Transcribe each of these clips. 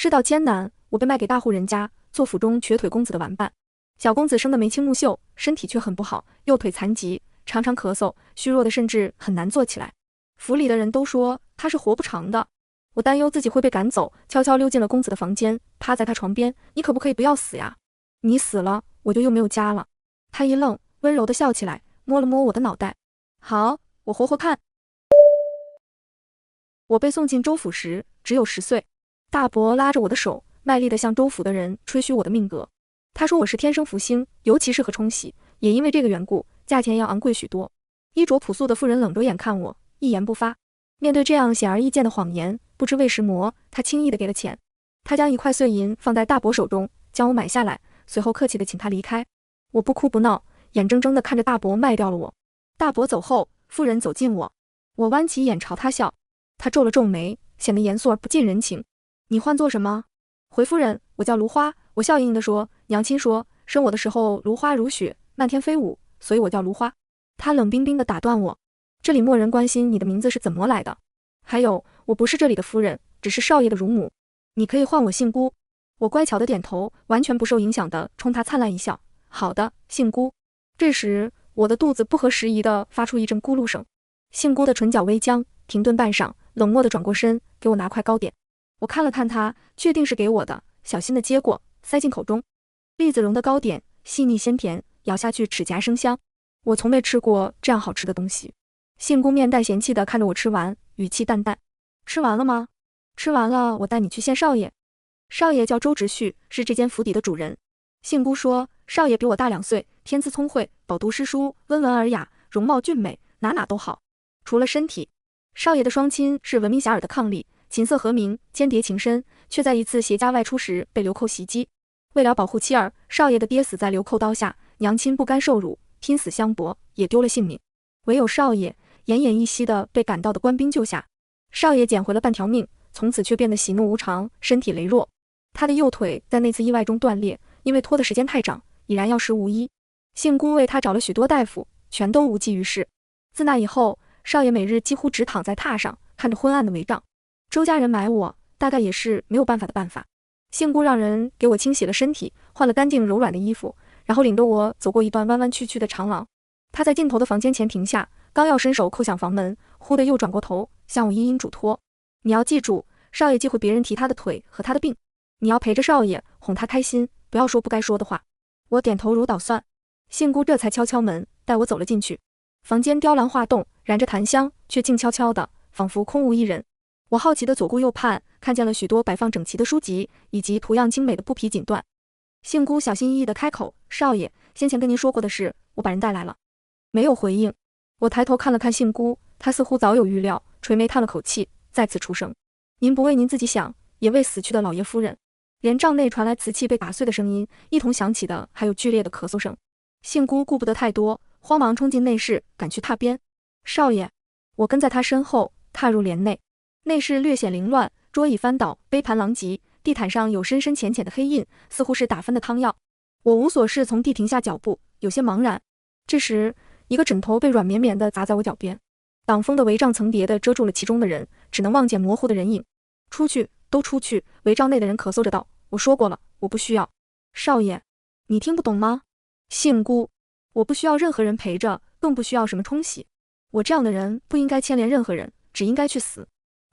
世道艰难，我被卖给大户人家，做府中瘸腿公子的玩伴。小公子生得眉清目秀，身体却很不好，右腿残疾，常常咳嗽，虚弱的甚至很难坐起来。府里的人都说他是活不长的。我担忧自己会被赶走，悄悄溜进了公子的房间，趴在他床边，你可不可以不要死呀？你死了，我就又没有家了。他一愣，温柔地笑起来，摸了摸我的脑袋。好，我活活看。我被送进州府时只有10岁，大伯拉着我的手，卖力地向州府的人吹嘘我的命格。他说我是天生福星，尤其适合冲喜，也因为这个缘故，价钱要昂贵许多。衣着朴素的妇人冷着眼看我，一言不发。面对这样显而易见的谎言，不知为什么，他轻易地给了钱。他将1块碎银放在大伯手中，将我买下来，随后客气地请他离开。我不哭不闹，眼睁睁地看着大伯卖掉了我。大伯走后，妇人走近我，我弯起眼朝他笑。他皱了皱眉，显得严肃而不近人情。你唤作什么？回夫人，我叫芦花。我笑盈盈地说，娘亲说生我的时候芦花如雪，漫天飞舞，所以我叫芦花。他冷冰冰地打断我，这里没人关心你的名字是怎么来的。还有，我不是这里的夫人，只是少爷的乳母。你可以唤我杏姑。我乖巧地点头，完全不受影响地冲他灿烂一笑。好的，杏姑。这时，我的肚子不合时宜地发出一阵咕噜声。杏姑的唇角微僵，停顿半晌，冷漠地转过身，给我拿块糕点。我看了看他，确定是给我的，小心地接过，塞进口中。栗子蓉的糕点，细腻鲜甜，咬下去齿颊生香。我从未吃过这样好吃的东西。杏姑面带嫌弃地看着我吃完，语气淡淡：吃完了吗？吃完了，我带你去见少爷。少爷叫周直旭，是这间府邸的主人。杏姑说，少爷比我大2岁，天资聪慧，饱读诗书，温文尔雅，容貌俊美，哪哪都好，除了身体。少爷的双亲是闻名遐迩的伉俪，琴瑟和鸣，间谍情深，却在一次携家外出时被流寇袭击。为了保护妻儿，少爷的爹死在流寇刀下，娘亲不甘受辱，拼死相搏，也丢了性命。唯有少爷奄奄一息地被赶到的官兵救下。少爷捡回了半条命，从此却变得喜怒无常，身体羸弱。他的右腿在那次意外中断裂，因为拖的时间太长，已然药石无医。杏姑为他找了许多大夫，全都无济于事。自那以后，少爷每日几乎只躺在榻上，看着昏暗的帷帐。周家人买我，大概也是没有办法的办法。杏姑让人给我清洗了身体，换了干净柔软的衣服，然后领着我走过一段弯弯曲曲的长廊。他在尽头的房间前停下，刚要伸手扣响房门，忽地又转过头，向我殷殷嘱托：你要记住，少爷忌讳别人提他的腿和他的病，你要陪着少爷，哄他开心，不要说不该说的话。我点头如捣蒜。杏姑这才敲敲门，带我走了进去。房间雕栏画栋，燃着檀香，却静悄悄的，仿佛空无一人。我好奇地左顾右盼，看见了许多摆放整齐的书籍，以及图样精美的布匹锦缎。杏姑小心翼翼地开口：少爷，先前跟您说过的事，我把人带来了。没有回应。我抬头看了看杏姑，她似乎早有预料，垂眉叹了口气，再次出声：您不为您自己想，也为死去的老爷夫人。连帐内传来瓷器被打碎的声音，一同响起的还有剧烈的咳嗽声。杏姑顾不得太多，慌忙冲进内室，赶去榻边。少爷。我跟在他身后，踏入帘内。内室略显凌乱，桌椅翻倒，杯盘狼藉，地毯上有深深浅浅的黑印，似乎是打翻的汤药。我无所事，从地停下脚步，有些茫然。这时，一个枕头被软绵绵地砸在我脚边，挡风的帷帐层叠地遮住了其中的人，只能望见模糊的人影。出去，都出去！帷帐内的人咳嗽着道：我说过了，我不需要。少爷，你听不懂吗？杏姑，我不需要任何人陪着，更不需要什么冲洗。我这样的人不应该牵连任何人，只应该去死。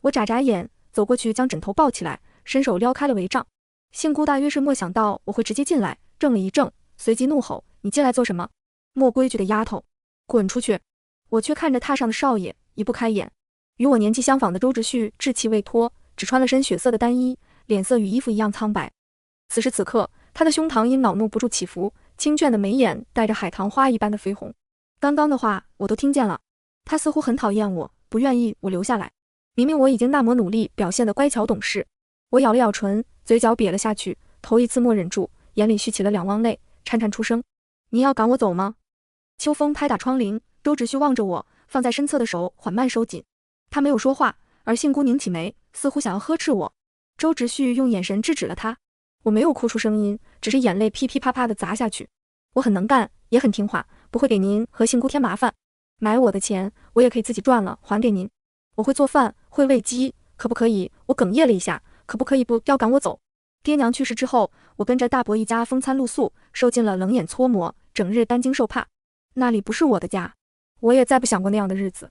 我眨眨眼，走过去将枕头抱起来，伸手撩开了帷帐。杏姑大约是没想到我会直接进来，怔了一怔，随即怒吼：你进来做什么？没规矩的丫头，滚出去！我却看着榻上的少爷，移不开眼。与我年纪相仿的周直旭稚气未脱，只穿了身血色的单衣，脸色与衣服一样苍白。此时此刻，他的胸膛因恼怒不住起伏，清倦的眉眼带着海棠花一般的绯红。刚刚的话我都听见了，他似乎很讨厌我，不愿意我留下来。明明我已经那么努力，表现得乖巧懂事。我咬了咬唇，嘴角瘪了下去，头一次默忍住，眼里蓄起了2汪泪，颤颤出声：你要赶我走吗？秋风拍打窗棂，周直旭望着我，放在身侧的手缓慢收紧。他没有说话，而杏姑拧起眉，似乎想要呵斥我。周直旭用眼神制止了他。我没有哭出声音，只是眼泪噼噼啪啪地砸下去。我很能干，也很听话，不会给您和杏姑添麻烦。买我的钱，我也可以自己赚了还给您。我会做饭，会喂鸡，可不可以？我哽咽了一下，可不可以不要赶我走？爹娘去世之后，我跟着大伯一家风餐露宿，受尽了冷眼搓磨，整日担惊受怕。那里不是我的家，我也再不想过那样的日子。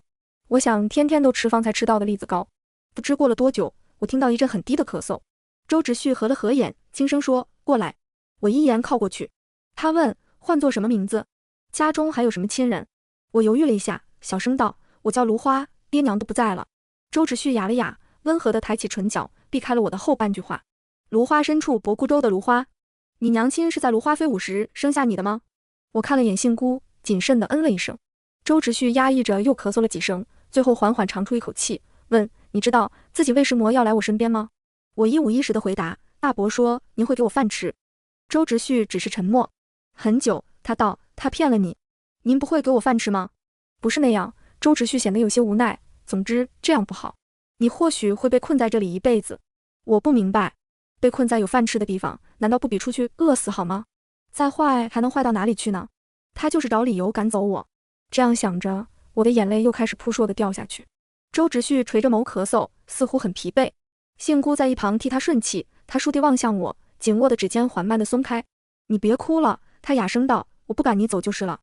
我想天天都吃方才吃到的栗子糕。不知过了多久，我听到一阵很低的咳嗽。周直旭合了合眼，轻声说：“过来。”我一言靠过去。他问：“唤作什么名字？家中还有什么亲人？”我犹豫了一下，小声道：“我叫芦花，爹娘都不在了。”周直旭哑了哑，温和地抬起唇角，避开了我的后半句话。芦花深处博孤洲的芦花，你娘亲是在芦花飞舞时生下你的吗？我看了眼杏姑，谨慎地嗯了一声。周直旭压抑着又咳嗽了几声，最后缓缓长出一口气，问：“你知道自己为什么要来我身边吗？”我一五一十地回答：“大伯说您会给我饭吃。”周直旭只是沉默很久，他道：“他骗了你，您不会给我饭吃吗？”不是那样，周直旭显得有些无奈。总之这样不好，你或许会被困在这里一辈子。我不明白，被困在有饭吃的地方，难道不比出去饿死好吗？再坏还能坏到哪里去呢？他就是找理由赶走我。这样想着，我的眼泪又开始扑簌地掉下去。周直旭垂着眸咳嗽，似乎很疲惫。杏姑在一旁替他顺气，他倏地望向我，紧握的指尖缓慢地松开。你别哭了，他哑声道，我不赶你走就是了。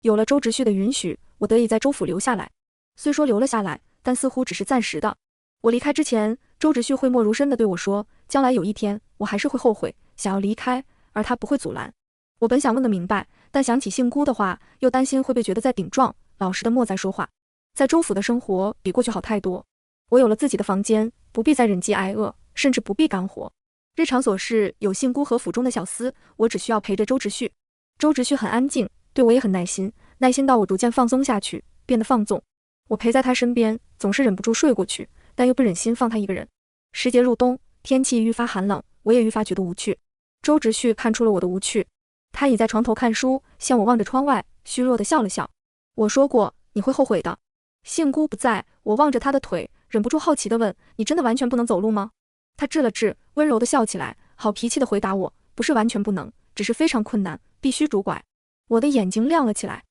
有了周直旭的允许，我得以在周府留下来。虽说留了下来，但似乎只是暂时的。我离开之前，周直旭讳莫如深地对我说，将来有一天，我还是会后悔，想要离开，而他不会阻拦。我本想问得明白，但想起杏姑的话，又担心会被觉得在顶撞，老实的莫再说话。在周府的生活比过去好太多，我有了自己的房间，不必再忍饥挨饿，甚至不必干活。日常琐事有杏姑和府中的小厮，我只需要陪着周直旭。周直旭很安静，对我也很耐心，耐心到我逐渐放松下去，变得放纵。我陪在他身边，总是忍不住睡过去，但又不忍心放他一个人。时节入冬，天气愈发寒冷，我也愈发觉得无趣。周直旭看出了我的无趣，他倚在床头看书，见我望着窗外，虚弱地笑了笑。我说过你会后悔的。杏姑不在，我望着他的腿，忍不住好奇地问：“你真的完全不能走路吗？”他治了治，温柔地笑起来，好脾气地回答我：“不是完全不能，只是非常困难，必须拄拐。”我的眼睛亮了起来。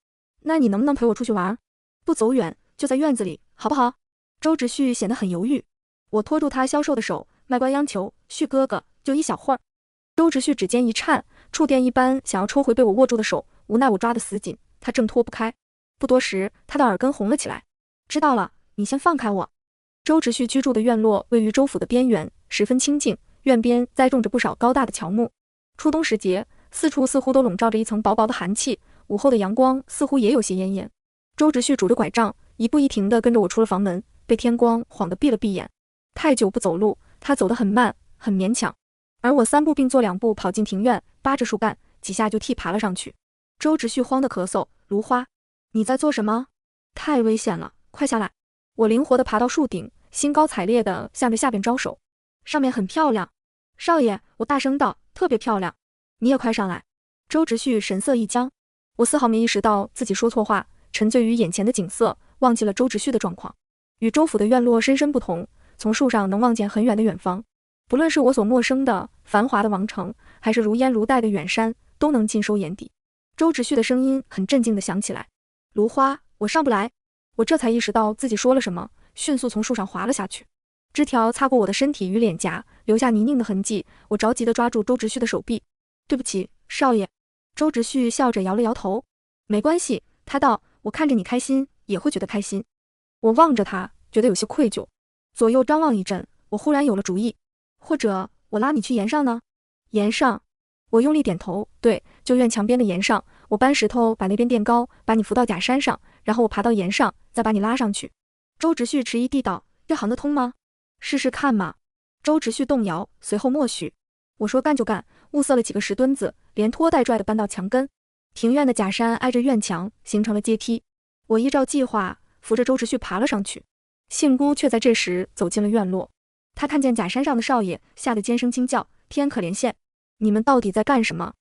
那你能不能陪我出去玩？不走远，就在院子里，好不好？周直旭显得很犹豫。我拖住他消瘦的手，卖关央求：“旭哥哥，就一小会儿。”周直旭指尖一颤，触电一般想要抽回被我握住的手，无奈我抓得死紧，他挣脱不开。不多时，他的耳根红了起来。知道了，你先放开我。周直旭居住的院落位于周府的边缘，十分清静，院边栽种着不少高大的乔木。初冬时节，四处似乎都笼罩着一层薄薄的寒气，午后的阳光似乎也有些恹恹。周直旭拄着拐杖，一步一停地跟着我出了房门，被天光晃得闭了闭眼。太久不走路，他走得很慢，很勉强，而我三步并作两步跑进庭院，扒着树干，几下就替爬了上去。周直旭慌得咳嗽：“芦花，你在做什么？太危险了，快下来！”我灵活地爬到树顶，兴高采烈地向着下边招手。上面很漂亮，少爷，我大声道，特别漂亮。你也快上来。周直旭神色一僵，我丝毫没意识到自己说错话，沉醉于眼前的景色，忘记了周直旭的状况。与周府的院落深深不同，从树上能望见很远的远方，不论是我所陌生的繁华的王城，还是如烟如黛的远山，都能尽收眼底。周直旭的声音很镇静地响起来：“芦花，我上不来。”我这才意识到自己说了什么，迅速从树上滑了下去。枝条擦过我的身体与脸颊，留下泥泞的痕迹。我着急地抓住周直旭的手臂：“对不起，少爷。”周直旭笑着摇了摇头：“没关系。”他道：“我看着你开心，也会觉得开心。”我望着他，觉得有些愧疚，左右张望一阵，我忽然有了主意：“或者我拉你去岩上呢？”岩上？我用力点头：“对，就院墙边的岩上。我搬石头把那边垫高，把你扶到假山上，然后我爬到岩上，再把你拉上去。”周直旭迟疑地道：“这行得通吗？试试看嘛。”周直旭动摇，随后默许。我说干就干，物色了几个石墩子，连拖带拽地搬到墙根。庭院的假山挨着院墙，形成了阶梯。我依照计划扶着周直旭爬了上去。杏姑却在这时走进了院落，她看见假山上的少爷，吓得尖声惊叫：“天可怜见！你们到底在干什么？”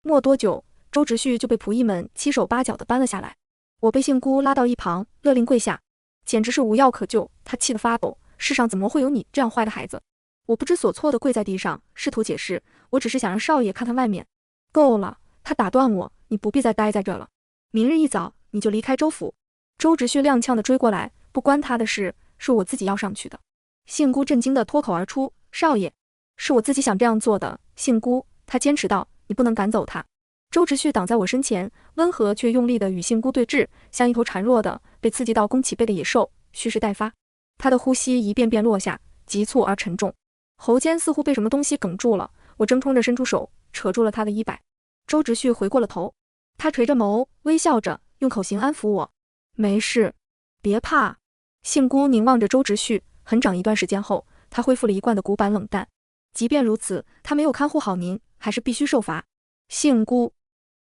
没多久，周直旭就被仆役们七手八脚地搬了下来。我被杏姑拉到一旁，勒令跪下，简直是无药可救。他气得发抖：“世上怎么会有你这样坏的孩子？”我不知所措地跪在地上，试图解释：“我只是想让少爷看看外面。”够了！他打断我：“你不必再待在这了，明日一早你就离开周府。”周直旭踉跄地追过来：“不关他的事，是我自己要上去的。”杏姑震惊地脱口而出：“少爷，是我自己想这样做的。杏姑，他坚持道，你不能赶走他。周直旭挡在我身前，温和却用力地与杏姑对峙，像一头孱弱的被刺激到弓起背的野兽，蓄势待发。他的呼吸一遍遍落下，急促而沉重，喉间似乎被什么东西哽住了。我挣脱着伸出手，扯住了他的衣摆。周直旭回过了头，他垂着眸，微笑着，用口型安抚我：“没事，别怕。”杏姑凝望着周直旭，很长一段时间后，他恢复了一贯的古板冷淡。即便如此，他没有看护好您，还是必须受罚。杏姑，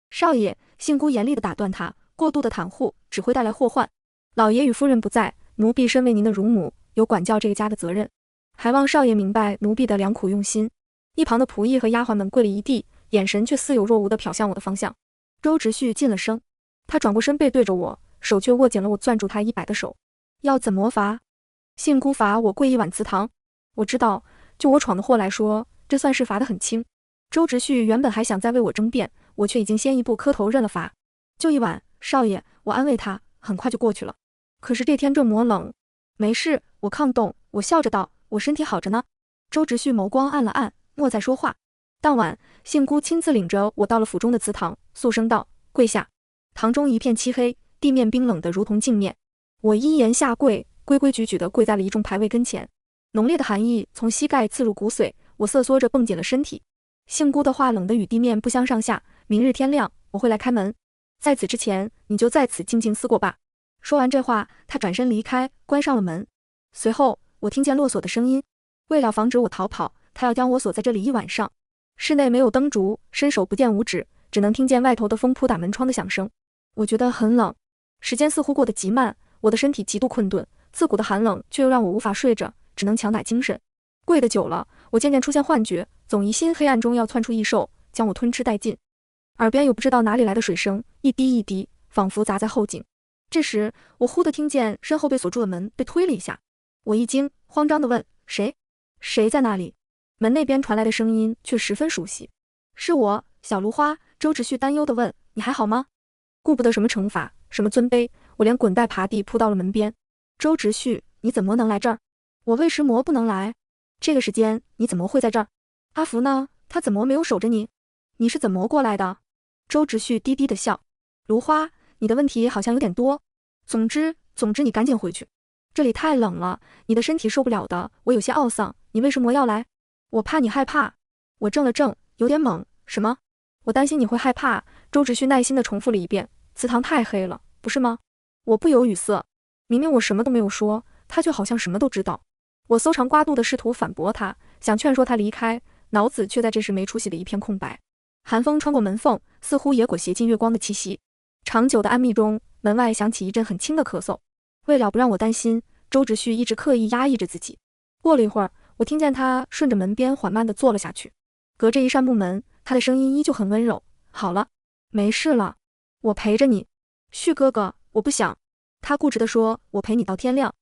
少爷，杏姑严厉地打断他，过度的袒护只会带来祸患。老爷与夫人不在，奴婢身为您的乳母，有管教这个家的责任，还望少爷明白奴婢的良苦用心。一旁的仆役和丫鬟们跪了一地，眼神却似有若无地瞟向我的方向。周直旭噤了声，他转过身背对着我，手却握紧了我攥住他衣摆的手。要怎么罚？杏姑罚我跪一碗祠堂。我知道，就我闯的祸来说，这算是罚得很轻。周直旭原本还想再为我争辩，我却已经先一步磕头认了罚。就一碗，少爷，我安慰他，很快就过去了。可是这天这么冷。没事，我抗冻，我笑着道，我身体好着呢。周直旭眸光暗了暗，莫再说话。当晚，杏姑亲自领着我到了府中的祠堂，肃声道：“跪下。”堂中一片漆黑，地面冰冷得如同镜面。我依言下跪，规规矩矩地跪在了一众牌位跟前。浓烈的寒意从膝盖刺入骨髓，我瑟缩着绷紧了身体。杏姑的话冷得与地面不相上下。明日天亮，我会来开门。在此之前，你就在此静静思过吧。说完这话，他转身离开，关上了门。随后，我听见落锁的声音。为了防止我逃跑，他要将我锁在这里一晚上。室内没有灯烛，伸手不见五指，只能听见外头的风扑打门窗的响声。我觉得很冷，时间似乎过得极慢，我的身体极度困顿，刺骨的寒冷却又让我无法睡着，只能强打精神。跪得久了，我渐渐出现幻觉，总疑心黑暗中要窜出异兽，将我吞吃殆尽。耳边有不知道哪里来的水声，一滴一滴，仿佛砸在后颈。这时，我忽地听见身后被锁住的门被推了一下，我一惊，慌张地问：“谁？谁在那里？”门那边传来的声音却十分熟悉。“是我，小芦花。”周直旭担忧地问：“你还好吗？”顾不得什么惩罚，什么尊卑，我连滚带爬地扑到了门边。“周直旭，你怎么能来这儿？”“我为什么不能来？这个时间你怎么会在这儿？”“阿福呢？他怎么没有守着你？你是怎么过来的？”周直旭低低地笑：“芦花，你的问题好像有点多。总之，你赶紧回去，这里太冷了，你的身体受不了的。我有些懊丧，你为什么要来？”“我怕你害怕。”我怔了怔，有点懵。“什么？”“我担心你会害怕。”周直旭耐心地重复了一遍。“祠堂太黑了，不是吗？”我不由语塞，明明我什么都没有说，他却好像什么都知道。我搜肠刮肚地试图反驳他，想劝说他离开，脑子却在这时没出息的一片空白。寒风穿过门缝，似乎野果斜进月光的气息。长久的安谧中，门外响起一阵很轻的咳嗽。为了不让我担心，周直旭一直刻意压抑着自己。过了一会儿，我听见他顺着门边缓慢地坐了下去。隔着一扇木门，他的声音依旧很温柔：“好了，没事了，我陪着你。”“旭哥哥，我不想。”他固执地说：“我陪你到天亮。”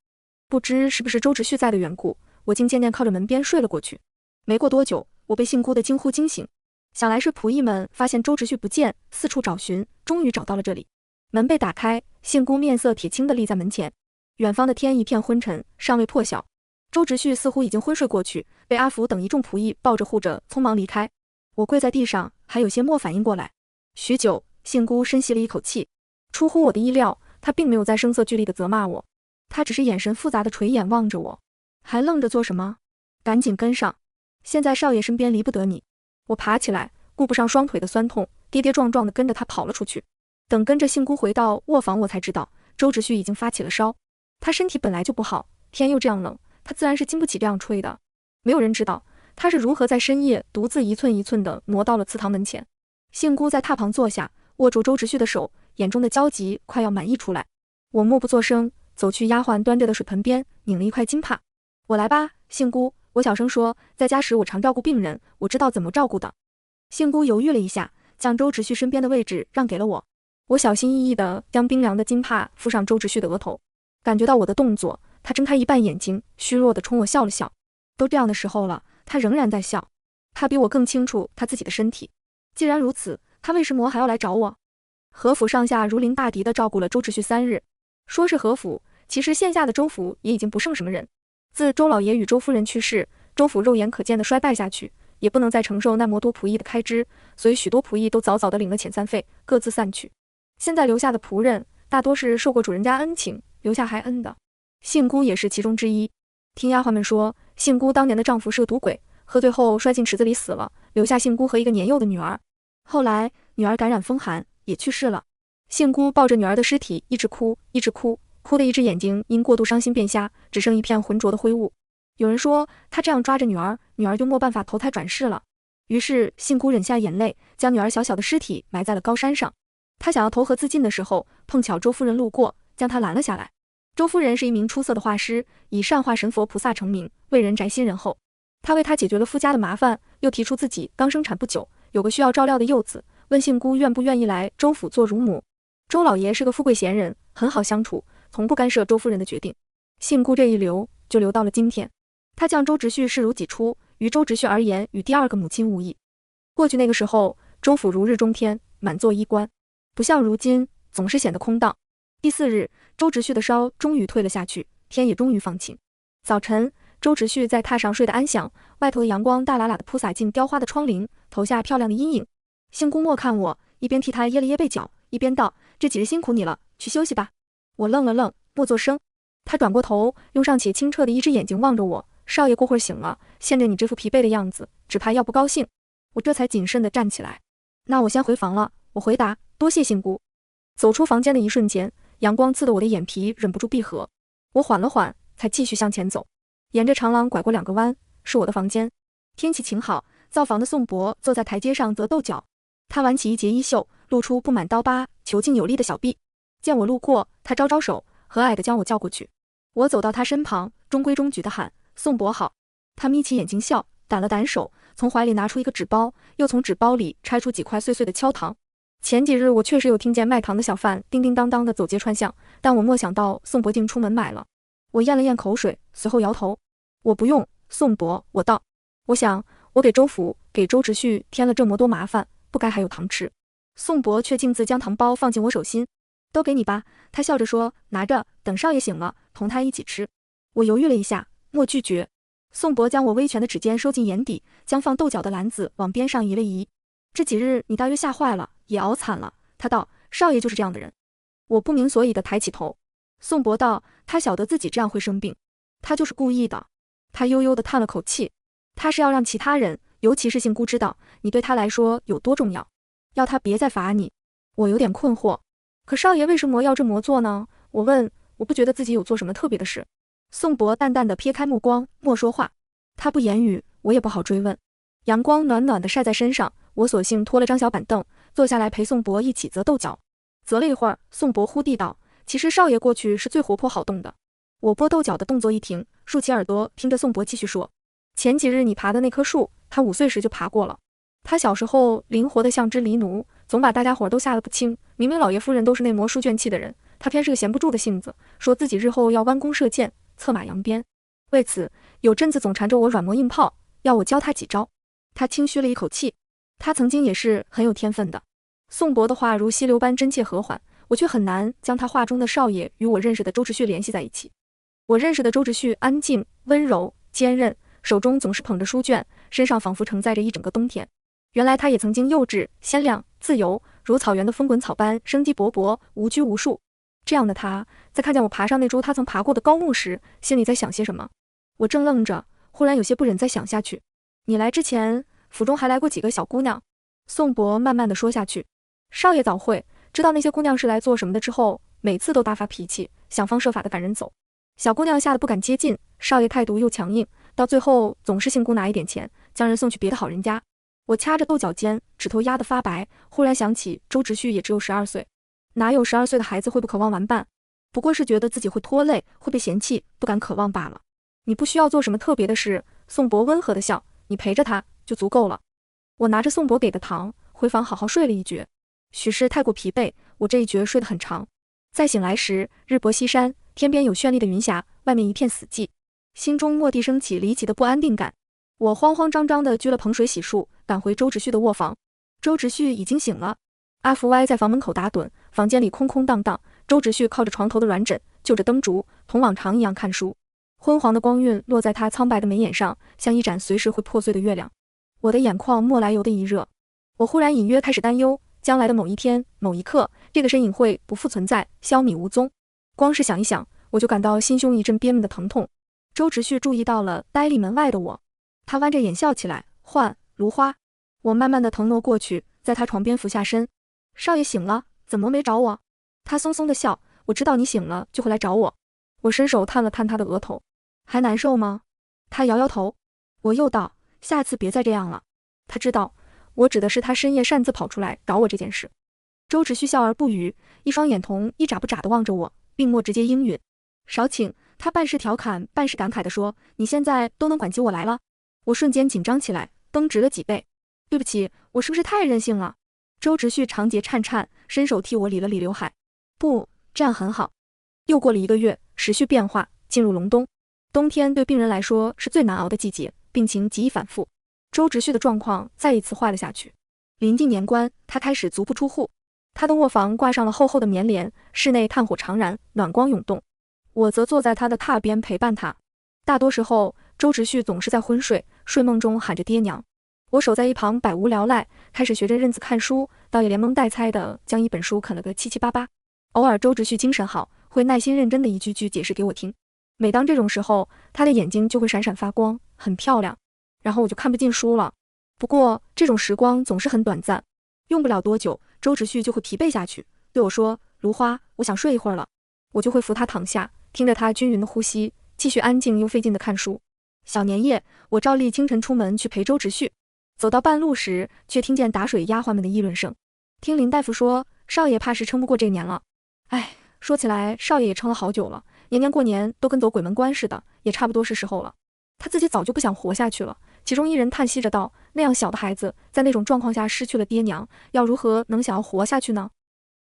不知是不是周直旭在的缘故，我竟渐渐靠着门边睡了过去。没过多久，我被杏姑的惊呼惊醒，想来是仆役们发现周直旭不见，四处找寻，终于找到了这里。门被打开，杏姑面色铁青地立在门前。远方的天一片昏沉，尚未破晓。周直旭似乎已经昏睡过去，被阿福等一众仆役抱着护着，匆忙离开。我跪在地上，还有些没反应过来。许久，杏姑深吸了一口气。出乎我的意料，她并没有再声色俱厉地责骂我，她只是眼神复杂地垂眼望着我。“还愣着做什么？赶紧跟上！现在少爷身边离不得你。”我爬起来，顾不上双腿的酸痛，跌跌撞撞地跟着他跑了出去。等跟着杏姑回到卧房，我才知道周直旭已经发起了烧。他身体本来就不好，天又这样冷，他自然是经不起这样吹的。没有人知道他是如何在深夜独自一寸一寸地挪到了祠堂门前。杏姑在榻旁坐下，握住周直旭的手，眼中的焦急快要满溢出来。我默不作声，走去丫鬟端着的水盆边，拧了一块金帕。“我来吧，杏姑。”我小声说，“在家时我常照顾病人，我知道怎么照顾的。”杏姑犹豫了一下，将周直旭身边的位置让给了我。我小心翼翼地将冰凉的金帕敷上周直旭的额头，感觉到我的动作，他睁开一半眼睛，虚弱地冲我笑了笑。都这样的时候了，他仍然在笑。他比我更清楚他自己的身体。既然如此，他为什么还要来找我？何府上下如临大敌地照顾了周直旭3日。说是何府，其实线下的周府也已经不剩什么人。自周老爷与周夫人去世，周府肉眼可见的衰败下去，也不能再承受那么多仆役的开支，所以许多仆役都早早的领了遣散费，各自散去。现在留下的仆人大多是受过主人家恩情，留下还恩的。杏姑也是其中之一。听丫鬟们说，杏姑当年的丈夫是个赌鬼，喝醉后摔进池子里死了，留下杏姑和一个年幼的女儿。后来女儿感染风寒，也去世了。杏姑抱着女儿的尸体，一直哭，一直哭，哭的一只眼睛因过度伤心变瞎，只剩一片浑浊的灰雾。有人说她这样抓着女儿，女儿就没办法投胎转世了。于是杏姑忍下眼泪，将女儿小小的尸体埋在了高山上。她想要投河自尽的时候，碰巧周夫人路过，将她拦了下来。周夫人是一名出色的画师，以善画神佛菩萨成名，为人宅心仁厚。她为她解决了夫家的麻烦，又提出自己刚生产不久，有个需要照料的幼子，问杏姑愿不愿意来周府做乳母。周老爷是个富贵闲人，很好相处，从不干涉周夫人的决定。杏姑这一留就留到了今天。她将周直绪视如己出，于周直绪而言，与第二个母亲无异。过去那个时候，周府如日中天，满座衣冠，不像如今总是显得空荡。第4日，周直绪的烧终于退了下去，天也终于放晴。早晨，周直绪在榻上睡得安详，外头的阳光大喇喇地铺洒进雕花的窗棂，投下漂亮的阴影。杏姑莫看我，一边替他掖了掖被角，一边道：“这几日辛苦你了，去休息吧。”我愣了愣，莫作声。他转过头，用尚且清澈的一只眼睛望着我：“少爷过会儿醒了，见着你这副疲惫的样子，只怕要不高兴。”我这才谨慎地站起来。那我先回房了。我回答：“多谢杏姑。”走出房间的一瞬间，阳光刺得我的眼皮忍不住闭合。我缓了缓，才继续向前走。沿着长廊拐过2个弯，是我的房间。天气晴好，造房的宋伯坐在台阶上择豆角。他挽起一截衣袖，露出布满刀疤、遒劲有力的小臂。见我路过，他招招手，和蔼地将我叫过去。我走到他身旁，中规中矩地喊：“宋伯好。”他眯起眼睛笑，掸了掸手，从怀里拿出一个纸包，又从纸包里拆出几块碎碎的敲糖。前几日我确实有听见卖糖的小贩叮叮当当的走街串巷，但我莫想到宋伯竟出门买了。我咽了咽口水，随后摇头：“我不用，宋伯。”我道：“我想，我给周府、给周直绪添了这么多麻烦，不该还有糖吃。”宋伯却径自将糖包放进我手心：“都给你吧。”他笑着说：“拿着，等少爷醒了，同他一起吃。”我犹豫了一下，莫拒绝。宋伯将我微蜷的指尖收进眼底，将放豆角的篮子往边上移了移。“这几日你大约吓坏了，也熬惨了。”他道：“少爷就是这样的人。”我不明所以地抬起头。宋伯道：“他晓得自己这样会生病，他就是故意的。”他悠悠地叹了口气：“他是要让其他人，尤其是杏姑知道你对他来说有多重要，要他别再罚你。”我有点困惑：“可少爷为什么要这么做呢？”我问：“我不觉得自己有做什么特别的事。”宋伯淡淡地撇开目光，莫说话。他不言语，我也不好追问。阳光暖暖地晒在身上，我索性拖了张小板凳，坐下来陪宋伯一起择豆角。择了一会儿，宋伯忽地道：“其实少爷过去是最活泼好动的。”我剥豆角的动作一停，竖起耳朵听着宋伯继续说：“前几日你爬的那棵树，他5岁时就爬过了。他小时候灵活得像只狸奴，总把大家伙都吓得不轻。明明老爷夫人都是那魔书卷气的人，他偏是个闲不住的性子，说自己日后要弯弓射箭，策马扬鞭。为此有阵子总缠着我软磨硬泡，要我教他几招。”他轻吁了一口气，他曾经也是很有天分的。宋伯的话如溪流般真切和缓，我却很难将他话中的少爷与我认识的周直绪联系在一起。我认识的周直绪安静、温柔、坚韧，手中总是捧着书卷，身上仿佛承载着一整个冬天。原来他也曾经幼稚、鲜亮、自由，如草原的风滚草般生机勃勃，无拘无束。这样的他，在看见我爬上那株他曾爬过的高木时，心里在想些什么？我正愣着，忽然有些不忍再想下去。你来之前，府中还来过几个小姑娘。宋伯慢慢地说下去。少爷早会知道那些姑娘是来做什么的之后，每次都大发脾气，想方设法地赶人走。小姑娘吓得不敢接近，少爷态度又强硬，到最后总是杏姑拿一点钱，将人送去别的好人家。我掐着豆角尖，指头压得发白，忽然想起周直绪也只有12岁，哪有12岁的孩子会不渴望玩伴？不过是觉得自己会拖累，会被嫌弃，不敢渴望罢了。你不需要做什么特别的事。宋伯温和地笑，你陪着他就足够了。我拿着宋伯给的糖，回房好好睡了一觉。许是太过疲惫，我这一觉睡得很长。再醒来时，日薄西山，天边有绚丽的云霞，外面一片死寂，心中蓦地升起离奇的不安定感。我慌慌张张地掬了盆水洗漱，赶回周直绪的卧房。周直绪已经醒了，阿福歪在房门口打盹，房间里空空荡荡。周直绪靠着床头的软枕，就着灯烛，同往常一样看书。昏黄的光晕落在他苍白的眉眼上，像一盏随时会破碎的月亮。我的眼眶莫来由的一热，我忽然隐约开始担忧，将来的某一天、某一刻，这个身影会不复存在，消弭无踪。光是想一想，我就感到心胸一阵憋闷的疼痛。周芷旭注意到了呆立门外的我，他弯着眼笑起来，唤如花。我慢慢的腾挪过去，在他床边俯下身。少爷醒了，怎么没找我？他松松的笑，我知道你醒了就会来找我。我伸手探了探他的额头，还难受吗？他摇摇头。我又道，下次别再这样了。他知道我指的是他深夜擅自跑出来找我这件事。周芷旭笑而不语，一双眼瞳一眨不眨地望着我，并莫直接应允。少请。他半是调侃半是感慨地说，你现在都能管起我来了。我瞬间紧张起来，绷直了几倍。对不起，我是不是太任性了？周芷旭长睫颤颤，伸手替我理了理刘海。不，这样很好。又过了1个月，时序变化，进入隆冬。冬天对病人来说是最难熬的季节，病情极易反复。周芷旭的状况再一次坏了下去。临近年关，他开始足不出户。他的卧房挂上了厚厚的棉帘，室内炭火常燃，暖光涌动。我则坐在他的榻边陪伴他。大多时候，周芷旭总是在昏睡，睡梦中喊着爹娘。我守在一旁百无聊赖，开始学着认字看书，倒也连蒙带猜的将一本书啃了个七七八八。偶尔周芷旭精神好，会耐心认真的一句句解释给我听。每当这种时候，他的眼睛就会闪闪发光，很漂亮，然后我就看不进书了。不过这种时光总是很短暂，用不了多久，周芷旭就会疲惫下去，对我说，如花，我想睡一会儿了。我就会扶他躺下，听着他均匀的呼吸，继续安静又费劲的看书。小年夜，我照例清晨出门去陪周芷旭，走到半路时，却听见打水丫鬟们的议论声。听林大夫说，少爷怕是撑不过这年了。哎，说起来，少爷也撑了好久了，年年过年都跟走鬼门关似的，也差不多是时候了。他自己早就不想活下去了。其中一人叹息着道，那样小的孩子，在那种状况下失去了爹娘，要如何能想要活下去呢？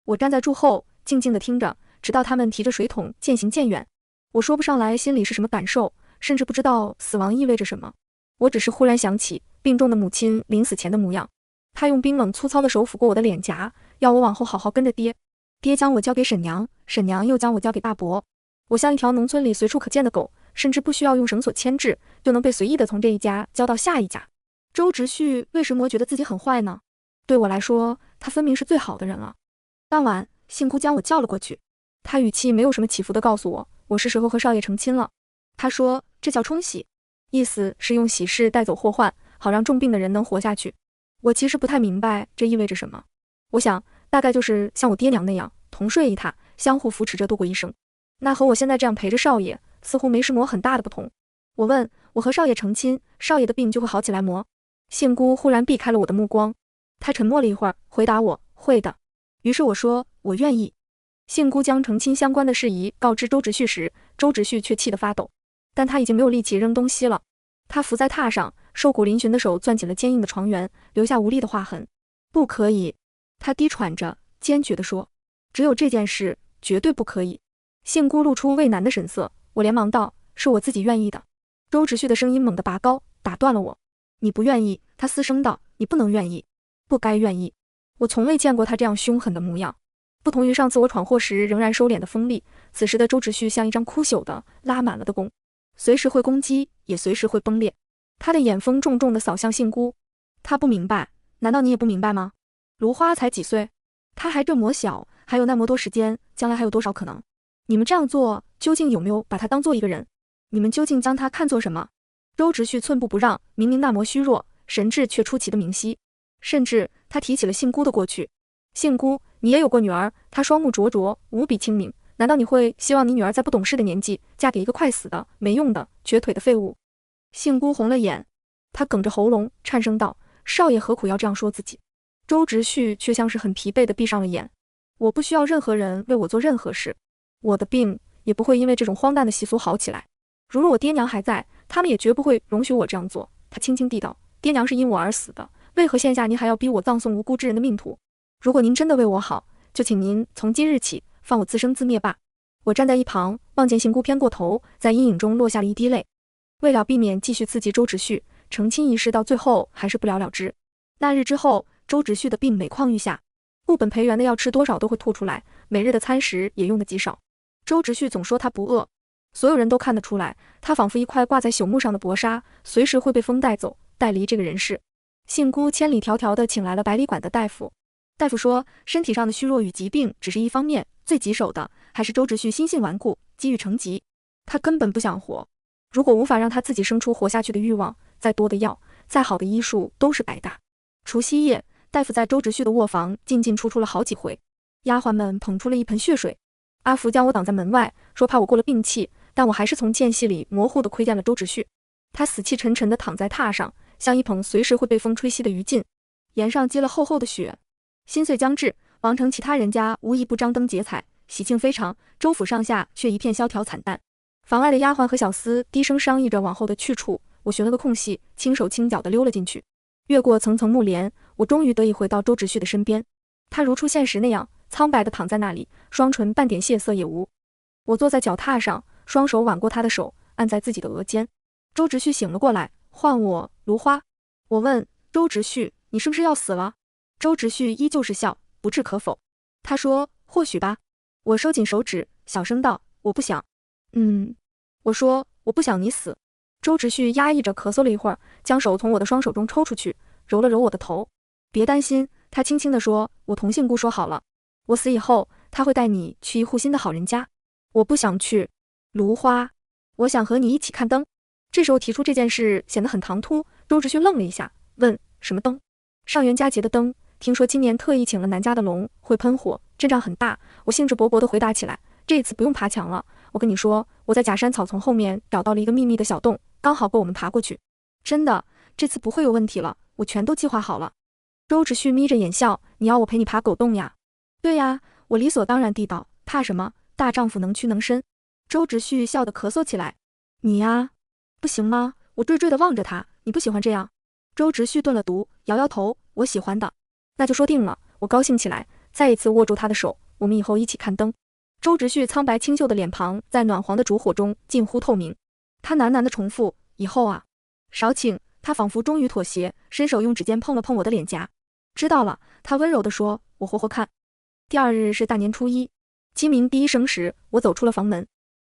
我站在柱后，静静地听着，直到他们提着水桶渐行渐远。我说不上来心里是什么感受，甚至不知道死亡意味着什么。我只是忽然想起病重的母亲临死前的模样，她用冰冷粗糙的手抚过我的脸颊，要我往后好好跟着爹。爹将我交给沈娘，沈娘又将我交给大伯。我像一条农村里随处可见的狗，甚至不需要用绳索牵制，就能被随意的从这一家交到下一家。周芷旭为什么觉得自己很坏呢？对我来说，他分明是最好的人了。当晚，杏姑将我叫了过去，他语气没有什么起伏地告诉我，我是时候和少爷成亲了。他说这叫冲喜，意思是用喜事带走祸患，好让重病的人能活下去。我其实不太明白这意味着什么，我想大概就是像我爹娘那样，同睡一榻，相互扶持着度过一生。那和我现在这样陪着少爷，似乎没什么很大的不同。我问，我和少爷成亲，少爷的病就会好起来么？杏姑忽然避开了我的目光，她沉默了一会儿，回答我，会的。于是我说，我愿意。杏姑将成亲相关的事宜告知周芷旭时，周芷旭却气得发抖，但他已经没有力气扔东西了。他伏在榻上，瘦骨嶙峋的手攥紧了坚硬的床缘，留下无力的划痕。不可以，他低喘着，坚决地说，只有这件事，绝对不可以。杏姑露出畏难的神色，我连忙道，是我自己愿意的。周芷旭的声音猛地拔高，打断了我。你不愿意，他嘶声道，你不能愿意，不该愿意。我从未见过他这样凶狠的模样，不同于上次我闯祸时仍然收敛的锋利，此时的周芷旭像一张枯朽的、拉满了的弓，随时会攻击，也随时会崩裂。他的眼风重重地扫向杏姑，他不明白，难道你也不明白吗？如花才几岁，他还这么小，还有那么多时间，将来还有多少可能？你们这样做，究竟有没有把他当做一个人？你们究竟将他看作什么？周芷旭寸步不让，明明那么虚弱，神智却出奇的明晰。甚至他提起了杏姑的过去。杏姑，你也有过女儿，她双目灼灼，无比清明，难道你会希望你女儿在不懂事的年纪嫁给一个快死的、没用的、瘸腿的废物？杏姑红了眼，她哽着喉咙颤声道，少爷何苦要这样说自己？周芷旭却像是很疲惫地闭上了眼。我不需要任何人为我做任何事，我的病也不会因为这种荒诞的习俗好起来。如若我爹娘还在，他们也绝不会容许我这样做。他轻轻地道，爹娘是因我而死的，为何现下您还要逼我葬送无辜之人的命途？如果您真的为我好，就请您从今日起放我自生自灭吧。我站在一旁，望见杏姑偏过头，在阴影中落下了一滴泪。为了避免继续刺激周芷旭，成亲仪式到最后还是不了了之。那日之后，周芷旭的病每况愈下，固本培元的药吃多少都会吐出来，每日的餐食也用得极少。周芷旭总说他不饿，所有人都看得出来，他仿佛一块挂在朽木上的薄纱，随时会被风带走，带离这个人世。杏姑千里迢迢地请来了百里馆的大夫。大夫说，身体上的虚弱与疾病只是一方面，最棘手的还是周直旭心性顽固，积郁成疾。他根本不想活。如果无法让他自己生出活下去的欲望，再多的药，再好的医术都是白搭。除夕夜，大夫在周直旭的卧房进进出出了好几回，丫鬟们捧出了一盆血水。阿福将我挡在门外，说怕我过了病气，但我还是从间隙里模糊地窥见了周直旭。他死气沉沉地躺在榻上，像一捧随时会被风吹熄的余烬，檐上积了厚厚的雪。新岁将至，王城其他人家无一不张灯结彩，喜庆非常，周府上下却一片萧条惨淡。房外的丫鬟和小厮低声商议着往后的去处，我寻了个空隙，轻手轻脚地溜了进去。越过层层木帘，我终于得以回到周直旭的身边。他如出现时那样苍白地躺在那里，双唇半点血色也无。我坐在脚踏上，双手挽过他的手，按在自己的额间。周直旭醒了过来，唤我芦花。我问周直旭，你是不是要死了？周直旭依旧是笑，不置可否。他说，或许吧。我收紧手指，小声道，我不想。我说，我不想你死。周直旭压抑着咳嗽了一会儿，将手从我的双手中抽出去，揉了揉我的头。别担心，他轻轻地说，我同杏姑说好了，我死以后，他会带你去一户新的好人家。我不想去。芦花，我想和你一起看灯。这时候提出这件事显得很唐突。周直旭愣了一下，问，什么灯？上元佳节的灯，听说今年特意请了南家的龙，会喷火，阵仗很大。我兴致勃勃地回答起来，这次不用爬墙了，我跟你说，我在假山草丛后面找到了一个秘密的小洞，刚好够我们爬过去。真的，这次不会有问题了，我全都计划好了。周直旭眯着眼笑，你要我陪你爬狗洞呀？对呀，我理所当然地道，怕什么？大丈夫能屈能伸。周直旭笑得咳嗽起来。你呀，不行吗？我惴惴地望着他，你不喜欢这样？周直旭顿了读，摇摇头，我喜欢的。那就说定了。我高兴起来，再一次握住他的手，我们以后一起看灯。周直旭苍白清秀的脸庞在暖黄的烛火中近乎透明。他喃喃地重复，以后啊，少请。他仿佛终于妥协，伸手用指尖碰了碰我的脸颊。知道了，他温柔地说，我活活看。第二日是大年初一，鸡鸣第一声时，我走出了房门。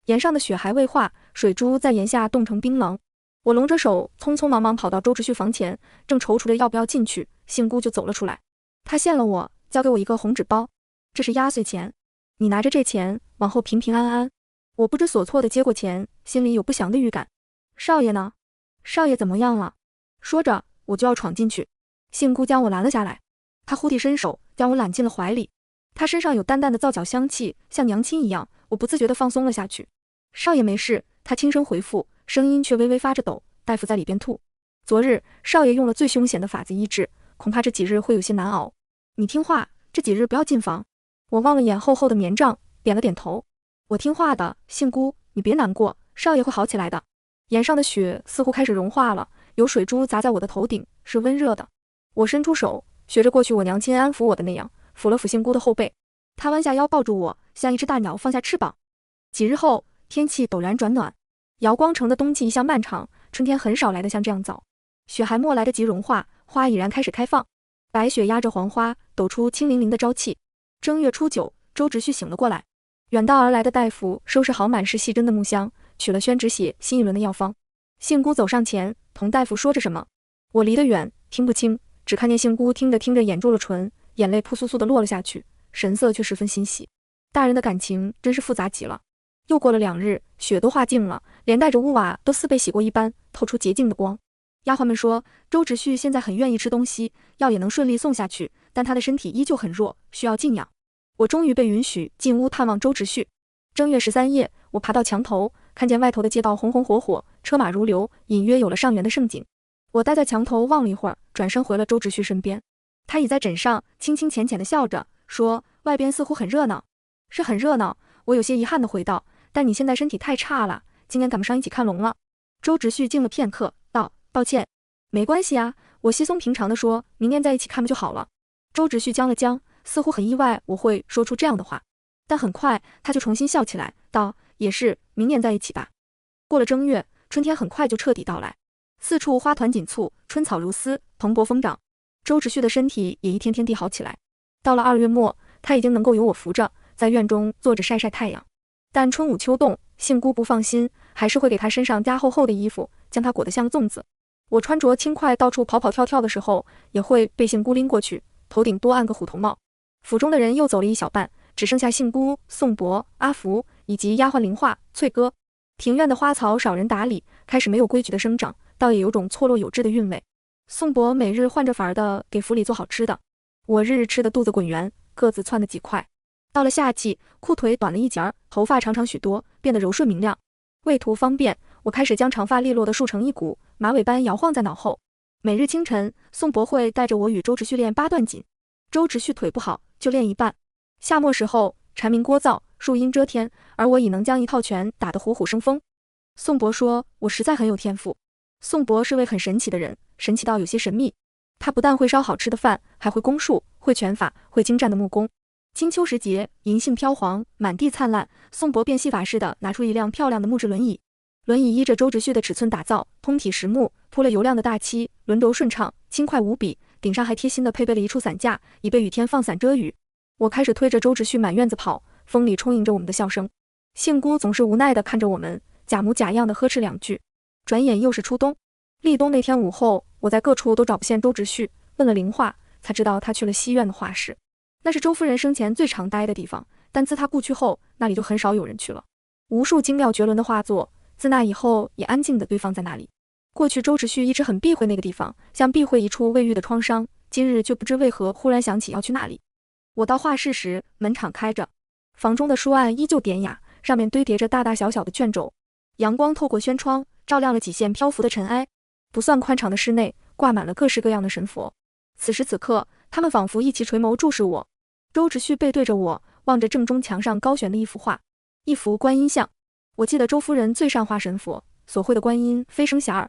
檐上的雪还未化，水珠在檐下冻成冰冷。我拢着手，匆匆忙忙跑到周直旭房前，正踌躇着要不要进去，杏姑就走了出来。她见了我，交给我一个红纸包，这是压岁钱，你拿着这钱，往后平平安安。我不知所措地接过钱，心里有不祥的预感。少爷呢？少爷怎么样了？说着，我就要闯进去，杏姑将我拦了下来。她忽地伸手，将我揽进了怀里。她身上有淡淡的皂角香气，像娘亲一样，我不自觉地放松了下去。少爷没事，她轻声回复，声音却微微发着抖。大夫在里边吐。昨日少爷用了最凶险的法子医治，恐怕这几日会有些难熬。你听话，这几日不要进房。我望了眼厚厚的棉帐，点了点头。我听话的，杏姑，你别难过，少爷会好起来的。檐上的雪似乎开始融化了，有水珠砸在我的头顶，是温热的。我伸出手，学着过去我娘亲安抚我的那样，抚了抚杏姑的后背。她弯下腰抱住我，像一只大鸟放下翅膀。几日后，天气陡然转暖。瑶光城的冬季一向漫长，春天很少来得像这样早。雪还没来得及融化，花已然开始开放。白雪压着黄花，抖出清凌凌的朝气。正月初9，周直旭醒了过来。远道而来的大夫收拾好满是细针的木箱，取了宣纸写新一轮的药方。杏姑走上前，同大夫说着什么。我离得远，听不清，只看见杏姑听着听着掩住了唇，眼泪扑簌簌地落了下去，神色却十分欣喜。大人的感情真是复杂极了。又过了2日，雪都化净了，连带着屋瓦都似被洗过一般，透出洁净的光。丫鬟们说，周直旭现在很愿意吃东西，药也能顺利送下去，但他的身体依旧很弱，需要静养。我终于被允许进屋探望周直旭。正月13夜，我爬到墙头，看见外头的街道红红火火，车马如流，隐约有了上元的盛景。我待在墙头望了一会儿，转身回了周直旭身边。他倚在枕上，轻轻浅浅地笑着，说，外边似乎很热闹。是很热闹，我有些遗憾地回道，但你现在身体太差了，今年赶不上一起看龙了。周直旭静了片刻，道，抱歉。没关系啊，我稀松平常地说，明年在一起看不就好了。周直旭僵了僵，似乎很意外我会说出这样的话，但很快他就重新笑起来，道，也是，明年在一起吧。过了正月，春天很快就彻底到来，四处花团锦簇，春草如丝，蓬勃疯长。周直旭的身体也一天天地好起来。到了2月末，他已经能够由我扶着，在院中坐着晒晒太阳。但春捂秋冻，杏姑不放心，还是会给他身上加厚厚的衣服，将他裹得像个粽子。我穿着轻快到处跑跑跳跳的时候，也会被杏姑拎过去，头顶多按个虎头帽。府中的人又走了一小半，只剩下杏姑、宋伯、阿福以及丫鬟林化、翠哥。庭院的花草少人打理，开始没有规矩的生长，倒也有种错落有致的韵味。宋伯每日换着法儿的给府里做好吃的，我日日吃的肚子滚圆，个子窜得几块。到了夏季，裤腿短了一截儿，头发长长许多，变得柔顺明亮。为图方便，我开始将长发利落的束成一股，马尾般摇晃在脑后。每日清晨，宋伯会带着我与周直旭练八段锦。周直旭腿不好，就练一半。夏末时候，蝉鸣聒噪，树阴遮天，而我已能将一套拳打得虎虎生风。宋伯说我实在很有天赋。宋伯是位很神奇的人，神奇到有些神秘。他不但会烧好吃的饭，还会攻术，会拳法，会精湛的木工。金秋时节，银杏飘黄，满地灿烂，宋伯便戏法似的拿出一辆漂亮的木质轮椅。轮椅依着周直旭的尺寸打造，通体实木，铺了油亮的大漆，轮轴顺畅，轻快无比，顶上还贴心的配备了一处伞架，以备雨天放伞遮雨。我开始推着周直旭满院子跑，风里充盈着我们的笑声。杏姑总是无奈地看着我们，假模假样地呵斥两句。转眼又是初冬，立冬那天午后，我在各处都找不见周直旭，问了林化，才知道他去了西院的画室。那是周夫人生前最常待的地方，但自她故去后，那里就很少有人去了。无数精妙绝伦的画作，自那以后也安静地堆放在那里。过去周直旭一直很避讳那个地方，像避讳一处未愈的创伤，今日却不知为何忽然想起要去那里。我到画室时，门敞开着，房中的书案依旧典雅，上面堆叠着大大小小的卷轴，阳光透过轩窗，照亮了几线漂浮的尘埃。不算宽敞的室内，挂满了各式各样的神佛。此时此刻，他们仿佛一齐垂眸注视我。周直旭背对着我，望着正中墙上高悬的一幅画，一幅观音像。我记得周夫人最善画神佛，所绘的观音飞升遐迩，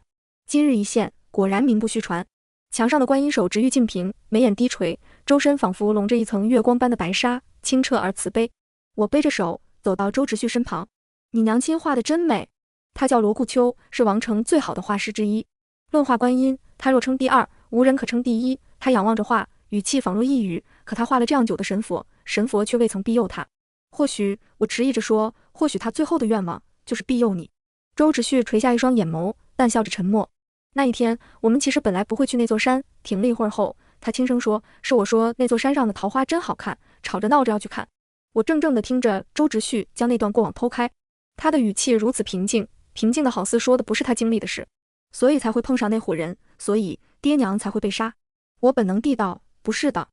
今日一现，果然名不虚传。墙上的观音手直玉净瓶，眉眼低垂，周身仿佛笼着一层月光般的白纱，清澈而慈悲。我背着手走到周直旭身旁，你娘亲画的真美。他叫罗顾秋，是王城最好的画师之一。论画观音，他若称第二，无人可称第一。他仰望着画，语气仿若一语，可他画了这样久的神佛，神佛却未曾庇佑他。或许，我迟疑着说，或许他最后的愿望就是庇佑你。周直旭垂下一双眼眸，淡笑着沉默。那一天，我们其实本来不会去那座山。停了一会儿后，他轻声说，是我说那座山上的桃花真好看，吵着闹着要去看。我怔怔地听着周直旭将那段过往剖开，他的语气如此平静，平静的好似说的不是他经历的事，所以才会碰上那伙人，所以爹娘才会被杀。我本能地道，不是的。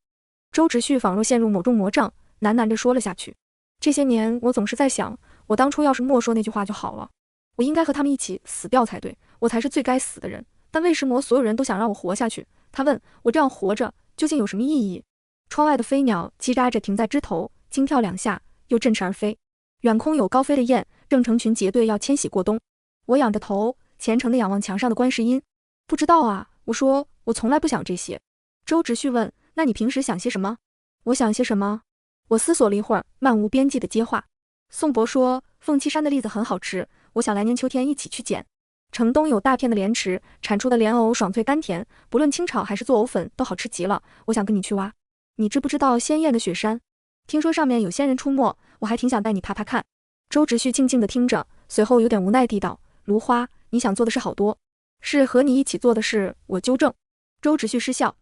周直旭仿若陷入某种魔障，喃喃着说了下去。这些年我总是在想，我当初要是默说那句话就好了，我应该和他们一起死掉才对，我才是最该死的人。但为什么所有人都想让我活下去？他问我，这样活着究竟有什么意义？窗外的飞鸟叽喳着停在枝头，惊跳两下，又振翅而飞。远空有高飞的雁，正成群结队要迁徙过冬。我仰着头，虔诚地仰望墙上的观世音。不知道啊，我说，我从来不想这些。周直旭问，那你平时想些什么？我想些什么？我思索了一会儿，漫无边际地接话。宋伯说，凤栖山的栗子很好吃，我想来年秋天一起去捡。城东有大片的莲池，产出的莲藕爽脆甘甜，不论清炒还是做藕粉都好吃极了，我想跟你去挖。你知不知道鲜艳的雪山？听说上面有仙人出没，我还挺想带你爬爬看。周直旭静静地听着，随后有点无奈地道，芦花，你想做的事好多，是和你一起做的事，我纠正。周直旭失笑，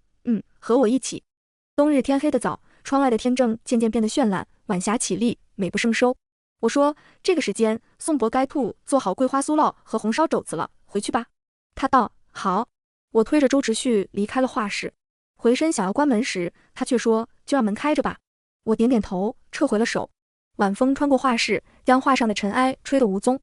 和我一起。冬日天黑的早，窗外的天正渐渐变得绚烂，晚霞起立，美不胜收。我说，这个时间，宋伯该做好桂花酥酪和红烧肘子了，回去吧。他道，好。我推着周直旭离开了画室，回身想要关门时，他却说，就让门开着吧。我点点头，撤回了手。晚风穿过画室，将画上的尘埃吹得无踪。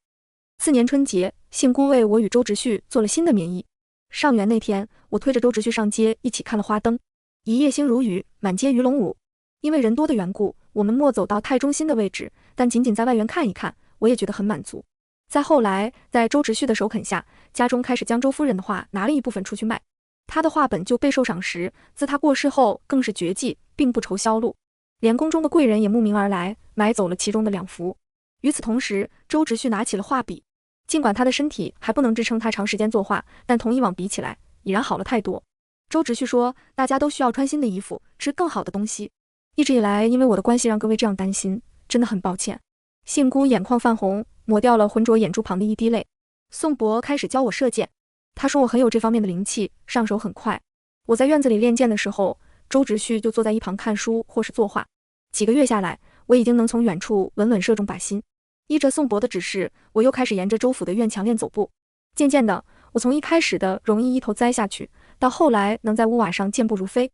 次年春节，杏姑为我与周直旭做了新的棉衣。上元那天，我推着周直旭上街，一起看了花灯。一夜星如雨，满街鱼龙舞。因为人多的缘故，我们莫走到太中心的位置，但仅仅在外园看一看，我也觉得很满足。再后来，在周直旭的首肯下，家中开始将周夫人的画拿了一部分出去卖。他的画本就备受赏识，自他过世后更是绝迹，并不愁销路。连宫中的贵人也慕名而来，买走了其中的2幅。与此同时，周直旭拿起了画笔。尽管他的身体还不能支撑他长时间作画，但同以往比起来，已然好了太多。周直旭说，大家都需要穿新的衣服，吃更好的东西。一直以来，因为我的关系让各位这样担心，真的很抱歉。杏姑眼眶泛红，抹掉了浑浊眼珠旁的一滴泪。宋博开始教我射箭，他说我很有这方面的灵气，上手很快。我在院子里练剑的时候，周直旭就坐在一旁看书或是作画。几个月下来，我已经能从远处稳稳射中靶心。依着宋博的指示，我又开始沿着周府的院墙练走步。渐渐的，我从一开始的容易一头栽下去，到后来能在屋瓦上健步如飞。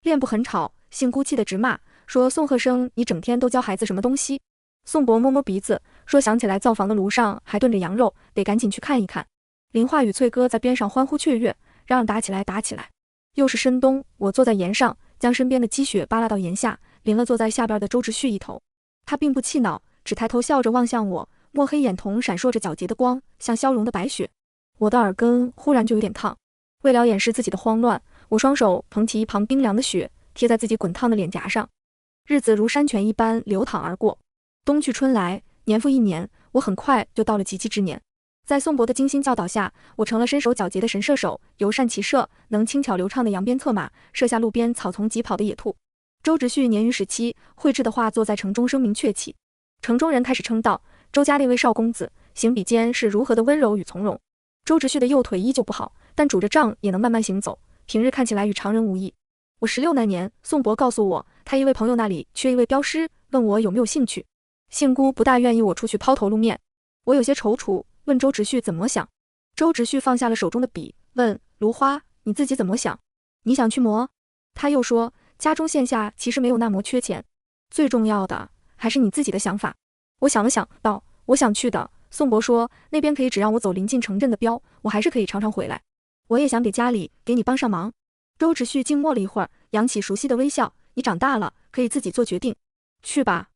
练步很吵，姓姑气的直骂，说宋鹤生，你整天都教孩子什么东西？宋博摸摸鼻子，说想起来灶房的炉上还炖着羊肉，得赶紧去看一看。林化与翠哥在边上欢呼雀跃，嚷嚷打起来打起来。又是深冬，我坐在岩上，将身边的积雪扒拉到岩下，淋了坐在下边的周直旭一头。他并不气恼，只抬头笑着望向我，墨黑眼瞳闪烁着皎洁的光，像消融的白雪。我的耳根忽然就有点烫。为了掩饰自己的慌乱，我双手捧起一旁冰凉的雪，贴在自己滚烫的脸颊上。日子如山泉一般流淌而过，冬去春来，年复一年，我很快就到了及笄之年。在宋博的精心教导下，我成了身手矫捷的神射手，尤善骑射，能轻巧流畅的扬鞭策马，射下路边草丛疾跑的野兔。周直旭年逾17，绘制的画作在城中声名鹊起。城中人开始称道，周家那位少公子行笔间是如何的温柔与从容。周直旭的右腿依旧不好，但拄着杖也能慢慢行走，平日看起来与常人无异。我16那年，宋博告诉我，他一位朋友那里缺一位镖师，问我有没有兴趣。姓姑不大愿意我出去抛头露面，我有些踌躇，问周直旭怎么想。周直旭放下了手中的笔，问芦花，你自己怎么想？你想去磨？他又说，家中现下其实没有那么缺钱，最重要的还是你自己的想法。我想了想，道，我想去的。宋博说，那边可以只让我走临近城镇的镖，我还是可以常常回来。我也想给家里给你帮上忙。周直旭静默了一会儿，扬起熟悉的微笑，你长大了，可以自己做决定。去吧。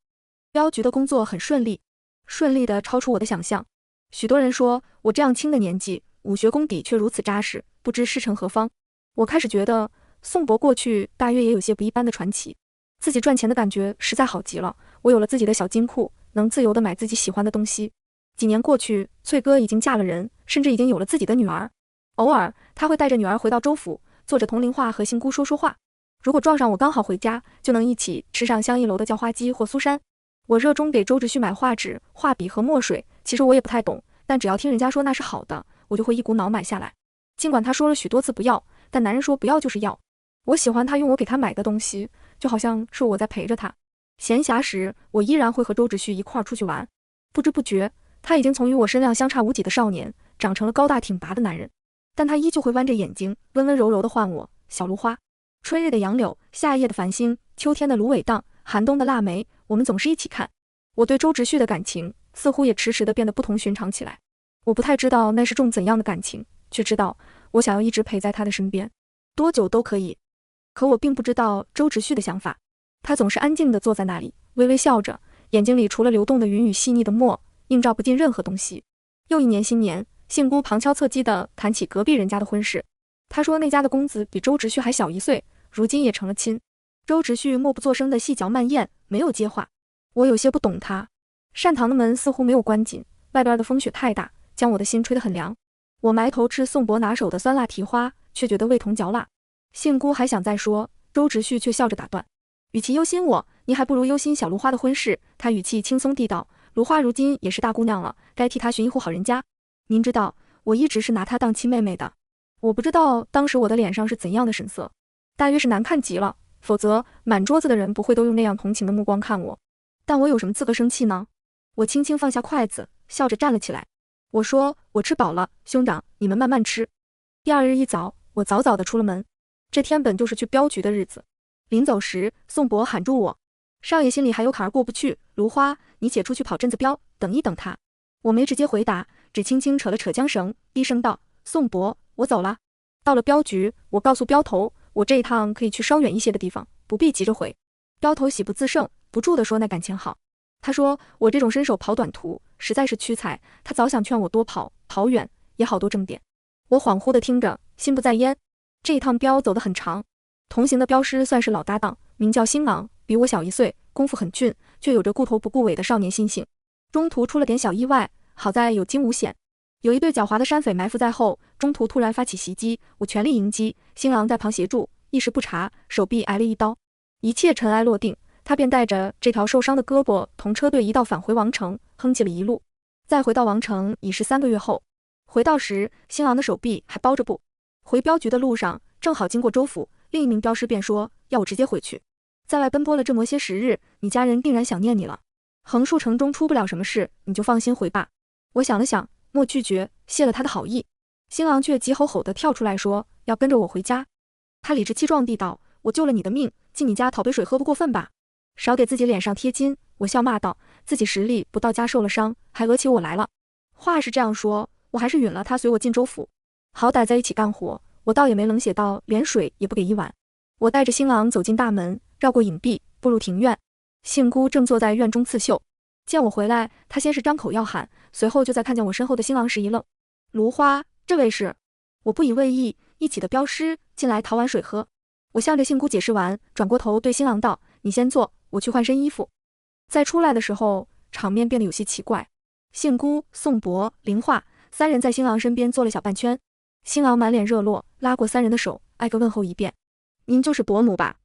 镖局的工作很顺利，顺利的超出我的想象。许多人说我这样轻的年纪，武学功底却如此扎实，不知师承何方。我开始觉得宋博过去大约也有些不一般的传奇。自己赚钱的感觉实在好极了，我有了自己的小金库，能自由的买自己喜欢的东西。几年过去，翠哥已经嫁了人，甚至已经有了自己的女儿。偶尔他会带着女儿回到周府，坐着同龄话和新姑说说话。如果撞上我刚好回家，就能一起吃上香一楼的叫花鸡或苏珊。我热衷给周直旭买画纸、画笔和墨水，其实我也不太懂，但只要听人家说那是好的，我就会一股脑买下来。尽管他说了许多次不要，但男人说不要就是要。我喜欢他用我给他买的东西，就好像是我在陪着他。闲暇时，我依然会和周直旭一块出去玩。不知不觉，他已经从与我身量相差无几的少年，长成了高大挺拔的男人。但他依旧会弯着眼睛，温温柔柔地唤我小芦花。春日的杨柳，夏夜的繁星，秋天的芦苇荡，寒冬的腊梅，我们总是一起看。我对周直旭的感情似乎也迟迟地变得不同寻常起来。我不太知道那是种怎样的感情，却知道我想要一直陪在他的身边，多久都可以。可我并不知道周直旭的想法。他总是安静地坐在那里，微微笑着，眼睛里除了流动的云与细腻的墨，映照不进任何东西。又一年新年，姓姑旁敲侧击地谈起隔壁人家的婚事。他说那家的公子比周直旭还小1岁，如今也成了亲。周直旭默不作声地细嚼慢咽，没有接话。我有些不懂他。善堂的门似乎没有关紧，外边的风雪太大，将我的心吹得很凉。我埋头吃宋博拿手的酸辣蹄花，却觉得味同嚼蜡。姓姑还想再说，周直旭却笑着打断，与其忧心我，你还不如忧心小芦花的婚事。他语气轻松地道，芦花如今也是大姑娘了，该替她寻一户好人家。您知道，我一直是拿她当亲妹妹的。我不知道当时我的脸上是怎样的神色，大约是难看极了，否则满桌子的人不会都用那样同情的目光看我。但我有什么资格生气呢？我轻轻放下筷子，笑着站了起来。我说，我吃饱了，兄长，你们慢慢吃。第二日一早，我早早地出了门。这天本就是去镖局的日子。临走时，宋博喊住我，少爷心里还有坎儿过不去，芦花，你且出去跑阵子镖，等一等他。我没直接回答，只轻轻扯了扯缰绳，低声道，宋博，我走了。到了镖局，我告诉镖头，我这一趟可以去稍远一些的地方，不必急着回。镖头喜不自胜，不住地说那感情好。他说我这种身手跑短途实在是屈才，他早想劝我多跑，跑远也好多挣点。我恍惚地听着，心不在焉。这一趟镖走得很长，同行的镖师算是老搭档，名叫新郎，比我小1岁，功夫很俊，却有着顾头不顾尾的少年心性。中途出了点小意外，好在有惊无险。有一队狡猾的山匪埋伏在后，中途突然发起袭击，我全力迎击，新郎在旁协助，一时不察，手臂挨了一刀。一切尘埃落定，他便带着这条受伤的胳膊同车队一道返回王城，哼起了一路。再回到王城已是3个月后。回到时，新郎的手臂还包着布。回镖局的路上，正好经过州府，另一名镖师便说要我直接回去。在外奔波了这么些时日，你家人定然想念你了。横竖城中出不了什么事，你就放心回吧。我想了想，莫拒绝，谢了他的好意。新郎却急吼吼地跳出来说要跟着我回家。他理直气壮地道：我救了你的命，进你家讨杯水喝不过分吧？少给自己脸上贴金。我笑骂道：自己实力不到家受了伤，还讹起我来了。话是这样说，我还是允了他随我进州府，好歹在一起干活，我倒也没冷血到连水也不给一碗。我带着新郎走进大门，绕过隐蔽，步入庭院。杏姑正坐在院中刺绣，见我回来，她先是张口要喊，随后就在看见我身后的新郎时一愣。芦花，这位是……我不以为意，一起的镖师进来讨碗水喝。我向着杏姑解释完，转过头对新郎道：你先坐，我去换身衣服。在出来的时候，场面变得有些奇怪。杏姑、宋伯、林化3人在新郎身边坐了小半圈。新郎满脸热络，拉过3人的手，挨个问候一遍。您就是伯母吧？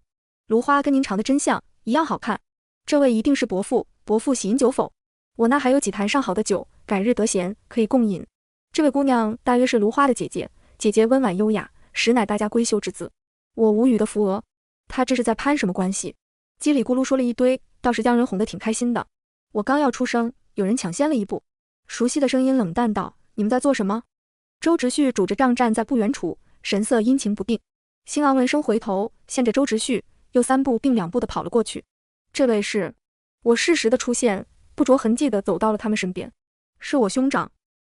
芦花跟您长得真像，一样好看。这位一定是伯父，伯父喜饮酒否？我那还有几坛上好的酒，改日得闲可以共饮。这位姑娘大约是芦花的姐姐，姐姐温婉优雅，实乃大家闺秀之姿。我无语的扶额，她这是在攀什么关系？叽里咕噜说了一堆，倒是将人哄得挺开心的。我刚要出声，有人抢先了一步，熟悉的声音冷淡道：你们在做什么？周直旭拄着杖站在不远处，神色阴晴不定。新郎闻声回头，见着周直旭，又3步并2步的跑了过去。这位是……我适时的出现，不着痕迹的走到了他们身边。是我兄长。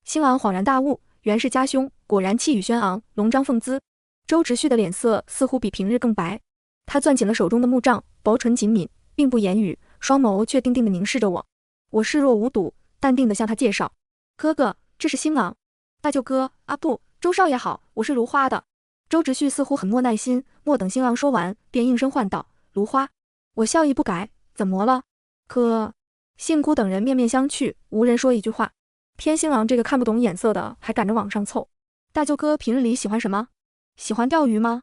新郎恍然大悟，原是家兄，果然气宇轩昂，龙章凤姿。周直旭的脸色似乎比平日更白，他攥紧了手中的木杖，薄唇紧抿，并不言语，双眸却定定地凝视着我。我视若无睹，淡定地向他介绍：哥哥，这是新郎。大舅哥，啊不，周少爷好，我是芦花的。周直旭似乎很莫耐心，莫等新郎说完，便应声唤道：芦花。我笑意不改，怎么了？可杏姑等人面面相觑，无人说一句话。偏新郎这个看不懂眼色的还赶着往上凑。大舅哥平日里喜欢什么？喜欢钓鱼吗？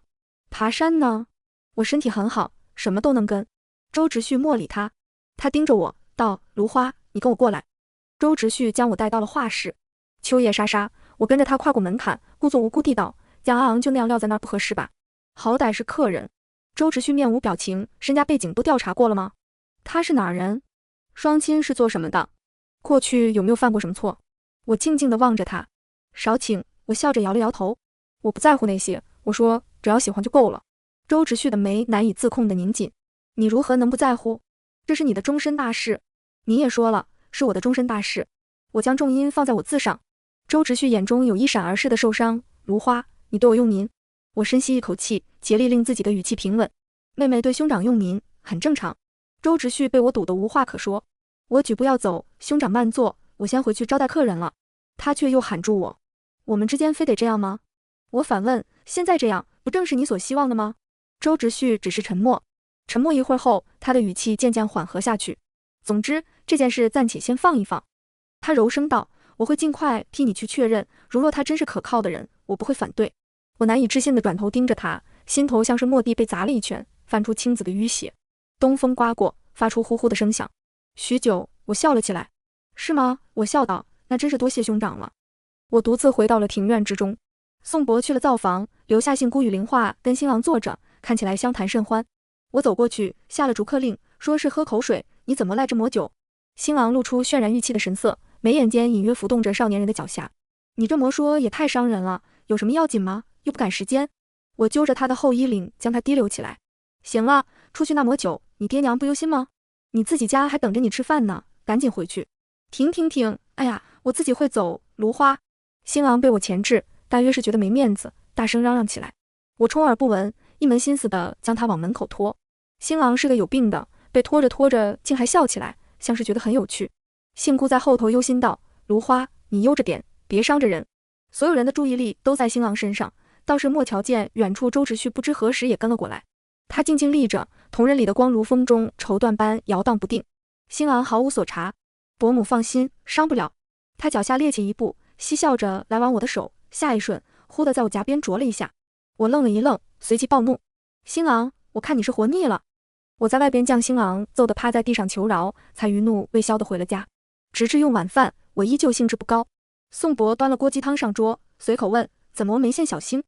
爬山呢？我身体很好，什么都能跟。周直旭莫理他，他盯着我道：芦花，你跟我过来。周直旭将我带到了画室。秋夜沙沙，我跟着他跨过门槛，故作无辜地道：将阿昂就那样撂在那儿不合适吧？好歹是客人。周直旭面无表情，身家背景都调查过了吗？他是哪儿人？双亲是做什么的？过去有没有犯过什么错？我静静地望着他。少请。我笑着摇了摇头。我不在乎那些，我说只要喜欢就够了。周直旭的眉难以自控地拧紧。你如何能不在乎？这是你的终身大事。你也说了，是我的终身大事。我将重音放在我字上。周直旭眼中有一闪而逝的受伤。芦花，你对我用您。我深吸一口气，竭力令自己的语气平稳。妹妹对兄长用您，很正常。周直旭被我堵得无话可说。我举步要走，兄长慢坐，我先回去招待客人了。他却又喊住我。我们之间非得这样吗？我反问，现在这样，不正是你所希望的吗？周直旭只是沉默。沉默一会儿后，他的语气渐渐缓和下去。总之，这件事暂且先放一放。他柔声道：我会尽快替你去确认，如若他真是可靠的人，我不会反对。我难以置信地转头盯着他，心头像是蓦地被砸了一拳，泛出青紫的淤血。东风刮过，发出呼呼的声响。许久，我笑了起来。是吗？我笑道，那真是多谢兄长了。我独自回到了庭院之中。宋伯去了灶房，留下杏姑与林化跟新郎坐着，看起来相谈甚欢。我走过去，下了逐客令，说是喝口水，你怎么赖这抹酒？新郎露出渲然欲泣的神色，眉眼间隐约浮动着少年人的狡黠。你这么说也太伤人了，有什么要紧吗？又不赶时间。我揪着他的后衣领，将他提溜起来。行了，出去那抹酒，你爹娘不忧心吗？你自己家还等着你吃饭呢，赶紧回去。停，哎呀，我自己会走。芦花。新郎被我钳制，大约是觉得没面子，大声嚷嚷起来。我充耳不闻，一门心思地将他往门口拖。新郎是个有病的，被拖着拖着竟还笑起来，像是觉得很有趣。杏姑在后头忧心道：芦花，你悠着点，别伤着人。所有人的注意力都在新郎身上，倒是莫瞧见远处周直旭不知何时也跟了过来。他静静立着，瞳仁里的光如风中绸缎般摇荡不定。新郎毫无所察。伯母放心，伤不了。他脚下趔趄一步，嬉笑着来挽我的手，下一瞬忽地在我颊边啄了一下。我愣了一愣，随即暴怒：新郎，我看你是活腻了。我在外边将新郎揍得趴在地上求饶，才余怒未消地回了家。直至用晚饭，我依旧兴致不高。宋伯端了锅鸡汤上桌，随口问：“怎么没见小星？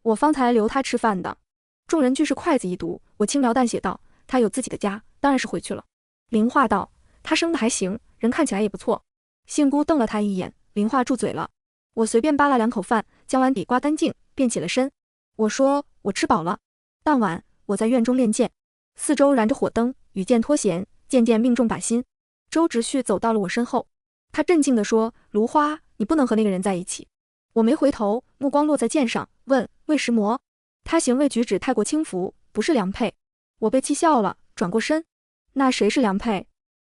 我方才留他吃饭的。”众人俱是筷子一读，我轻描淡写道：“他有自己的家，当然是回去了。”林化道：“他生的还行，人看起来也不错。”杏姑瞪了他一眼，林化住嘴了。我随便扒了2口饭，将碗底刮干净，便起了身。我说：“我吃饱了。”当晚我在院中练剑，四周燃着火灯，羽箭脱弦，渐渐命中靶心。周直旭走到了我身后，他镇静地说：“芦花，你不能和那个人在一起。”我没回头，目光落在剑上，问：“魏石魔？”他行为举止太过轻浮，不是良配。我被气笑了，转过身：“那谁是良配？”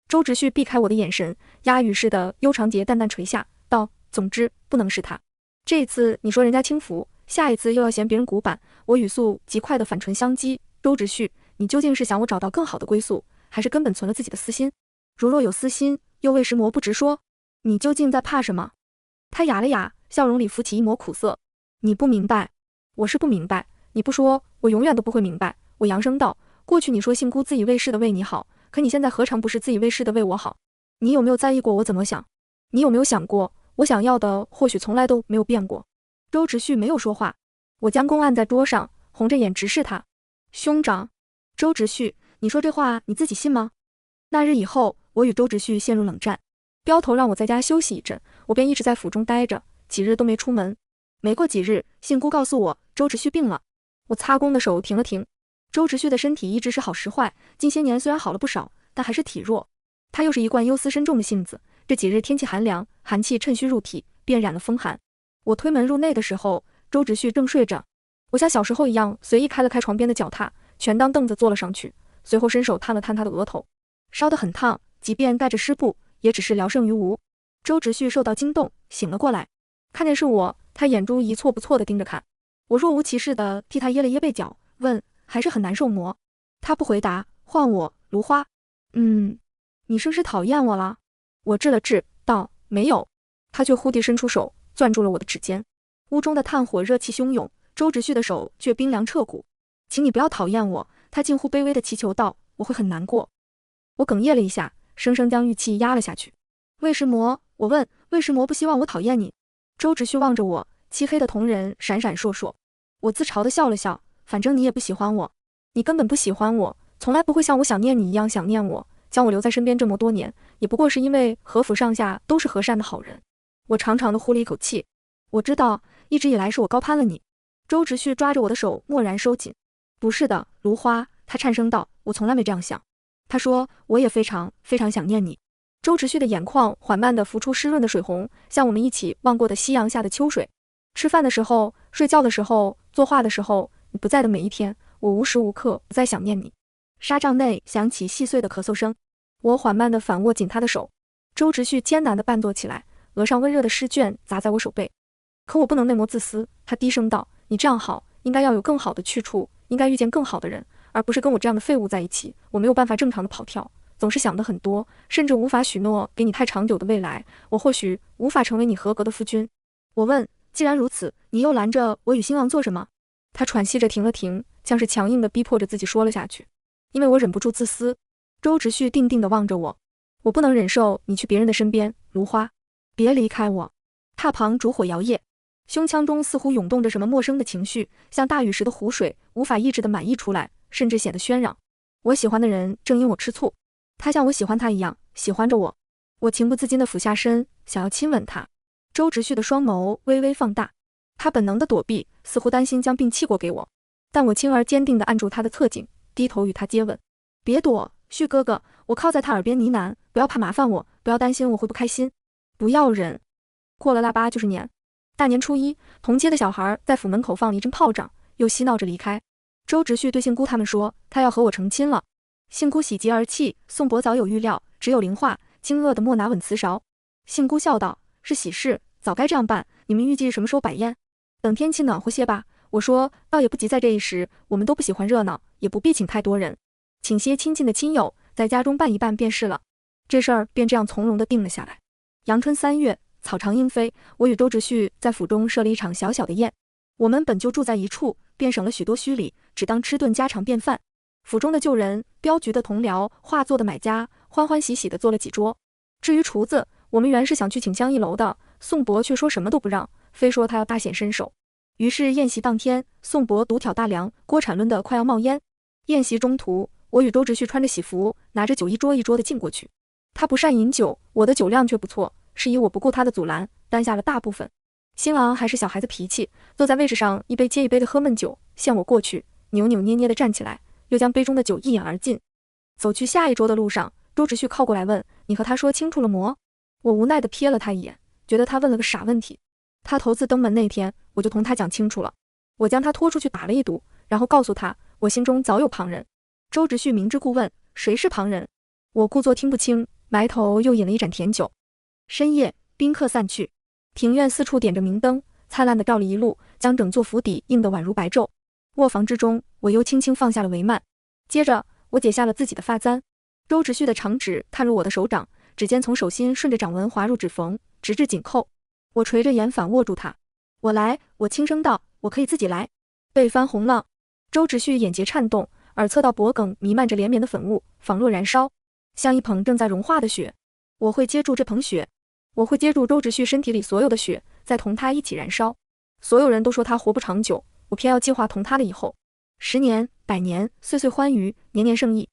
周直旭避开我的眼神，鸦语似的悠长节淡淡垂下，道：“总之不能是他。这一次你说人家轻浮，下一次又要嫌别人古板。”我语速极快的反唇相讥：“周直旭，你究竟是想我找到更好的归宿，还是根本存了自己的私心？如若有私心，又为石魔不直说？你究竟在怕什么？”他哑了哑，笑容里浮起一抹苦涩：“你不明白。”我是不明白，你不说，我永远都不会明白。我扬声道：“过去你说杏姑自以为是的为你好，可你现在何尝不是自以为是的为我好？你有没有在意过我怎么想？你有没有想过，我想要的或许从来都没有变过？”周直旭没有说话，我将弓按在桌上，红着眼直视他。兄长，周直旭，你说这话你自己信吗？那日以后，我与周直旭陷入冷战。镖头让我在家休息一阵，我便一直在府中待着，几日都没出门。没过几日，杏姑告诉我周直旭病了。我擦弓的手停了停。周直旭的身体一直是好时坏，近些年虽然好了不少，但还是体弱。他又是一贯忧思深重的性子，这几日天气寒凉，寒气趁虚入体，便染了风寒。我推门入内的时候，周直旭正睡着。我像小时候一样，随意开了开床边的脚踏，全当凳子坐了上去，随后伸手探了探他的额头，烧得很烫，即便盖着湿布，也只是聊胜于无。周直旭受到惊动，醒了过来，看见是我，他眼珠一错不错地盯着看。我若无其事地替他掖了掖背角，问：“还是很难受么？”他不回答，唤我：“芦花。”你是不是讨厌我了？我治了治，道：“没有。”他却忽地伸出手，攥住了我的指尖。屋中的炭火热气汹涌，周直旭的手却冰凉彻骨。请你不要讨厌我，他近乎卑微地祈求道，我会很难过。我哽咽了一下，生生将玉气压了下去。魏石魔，我问，魏石魔不希望我讨厌你？周直旭望着我，漆黑的瞳仁闪闪烁烁。我自嘲地笑了笑，反正你也不喜欢我，你根本不喜欢我，从来不会像我想念你一样想念我，将我留在身边这么多年，也不过是因为何府上下都是和善的好人。我长长地呼了一口气，我知道，一直以来是我高攀了你。周直旭抓着我的手蓦然收紧。不是的，芦花，他颤声道，我从来没这样想。他说，我也非常非常想念你。周直旭的眼眶缓慢地浮出湿润的水红，像我们一起望过的夕阳下的秋水。吃饭的时候，睡觉的时候，作画的时候，你不在的每一天，我无时无刻不在想念你。纱帐内响起细碎的咳嗽声，我缓慢地反握紧他的手。周直旭艰难地半坐起来，额上温热的湿卷砸在我手背。可我不能内谋自私，他低声道，你这样好，应该要有更好的去处，应该遇见更好的人，而不是跟我这样的废物在一起。我没有办法正常的跑跳，总是想得很多，甚至无法许诺给你太长久的未来，我或许无法成为你合格的夫君。我问，既然如此，你又拦着我与新王做什么？他喘息着停了停，像是强硬地逼迫着自己说了下去。因为我忍不住自私。周直旭定定地望着我，我不能忍受你去别人的身边，芦花，别离开我。榻旁烛火摇曳，胸腔中似乎涌动着什么陌生的情绪，像大雨时的湖水，无法抑制地满溢出来，甚至显得喧嚷。我喜欢的人正因我吃醋，他像我喜欢他一样喜欢着我。我情不自禁地俯下身，想要亲吻他。周直旭的双眸微微放大，他本能地躲避，似乎担心将病气过给我。但我轻而坚定地按住他的侧颈，低头与他接吻。别躲，旭哥哥，我靠在他耳边呢喃，不要怕麻烦我，不要担心我会不开心，不要忍。过了腊八就是年，大年初一，同街的小孩在府门口放了一阵炮仗，又嬉闹着离开。周直旭对杏姑他们说，他要和我成亲了。杏姑喜极而泣，宋伯早有预料，只有灵化惊愕的莫拿稳瓷勺。杏姑笑道，是喜事，早该这样办，你们预计什么时候摆宴？等天气暖和些吧。我说，倒也不急在这一时，我们都不喜欢热闹，也不必请太多人，请些亲近的亲友在家中办一办便是了。这事儿便这样从容地定了下来。阳春3月，草长莺飞，我与周直旭在府中设了一场小小的宴。我们本就住在一处，便省了许多虚礼，只当吃顿家常便饭。府中的旧人、镖局的同僚、画作的买家，欢欢喜喜地做了几桌。至于厨子，我们原是想去请香一楼的，宋博却说什么都不让，非说他要大显身手。于是宴席当天，宋博独挑大梁，锅铲抡得快要冒烟。宴席中途，我与周直旭穿着喜服，拿着酒一桌一桌的敬过去。他不善饮酒，我的酒量却不错，是以我不顾他的阻拦，担下了大部分。新郎还是小孩子脾气，坐在位置上一杯接一杯的喝闷酒，见我过去，扭扭捏捏地站起来，又将杯中的酒一饮而尽。走去下一桌的路上，周直旭靠过来问：“你和他说清楚了么？”我无奈地瞥了他一眼，觉得他问了个傻问题。他头次登门那天，我就同他讲清楚了。我将他拖出去打了一毒，然后告诉他，我心中早有旁人。周直旭明知故问：“谁是旁人？”我故作听不清，埋头又饮了一盏甜酒。深夜，宾客散去，庭院四处点着明灯，灿烂的照了一路，将整座府邸映得宛如白昼。卧房之中，我又轻轻放下了帷幔，接着我解下了自己的发簪。周直旭的长指探入我的手掌，指尖从手心顺着掌纹滑入指缝，直至紧扣。我垂着眼反握住他，我来，我轻声道，我可以自己来。背翻红了，周直旭眼睫颤动，耳侧到脖颈弥漫着连绵的粉雾，仿若燃烧，像一捧正在融化的雪。我会接住这捧雪，我会接住周直旭身体里所有的血，再同他一起燃烧。所有人都说他活不长久，我偏要计划同他的以后，10年、100年，岁岁欢愉，年年胜意。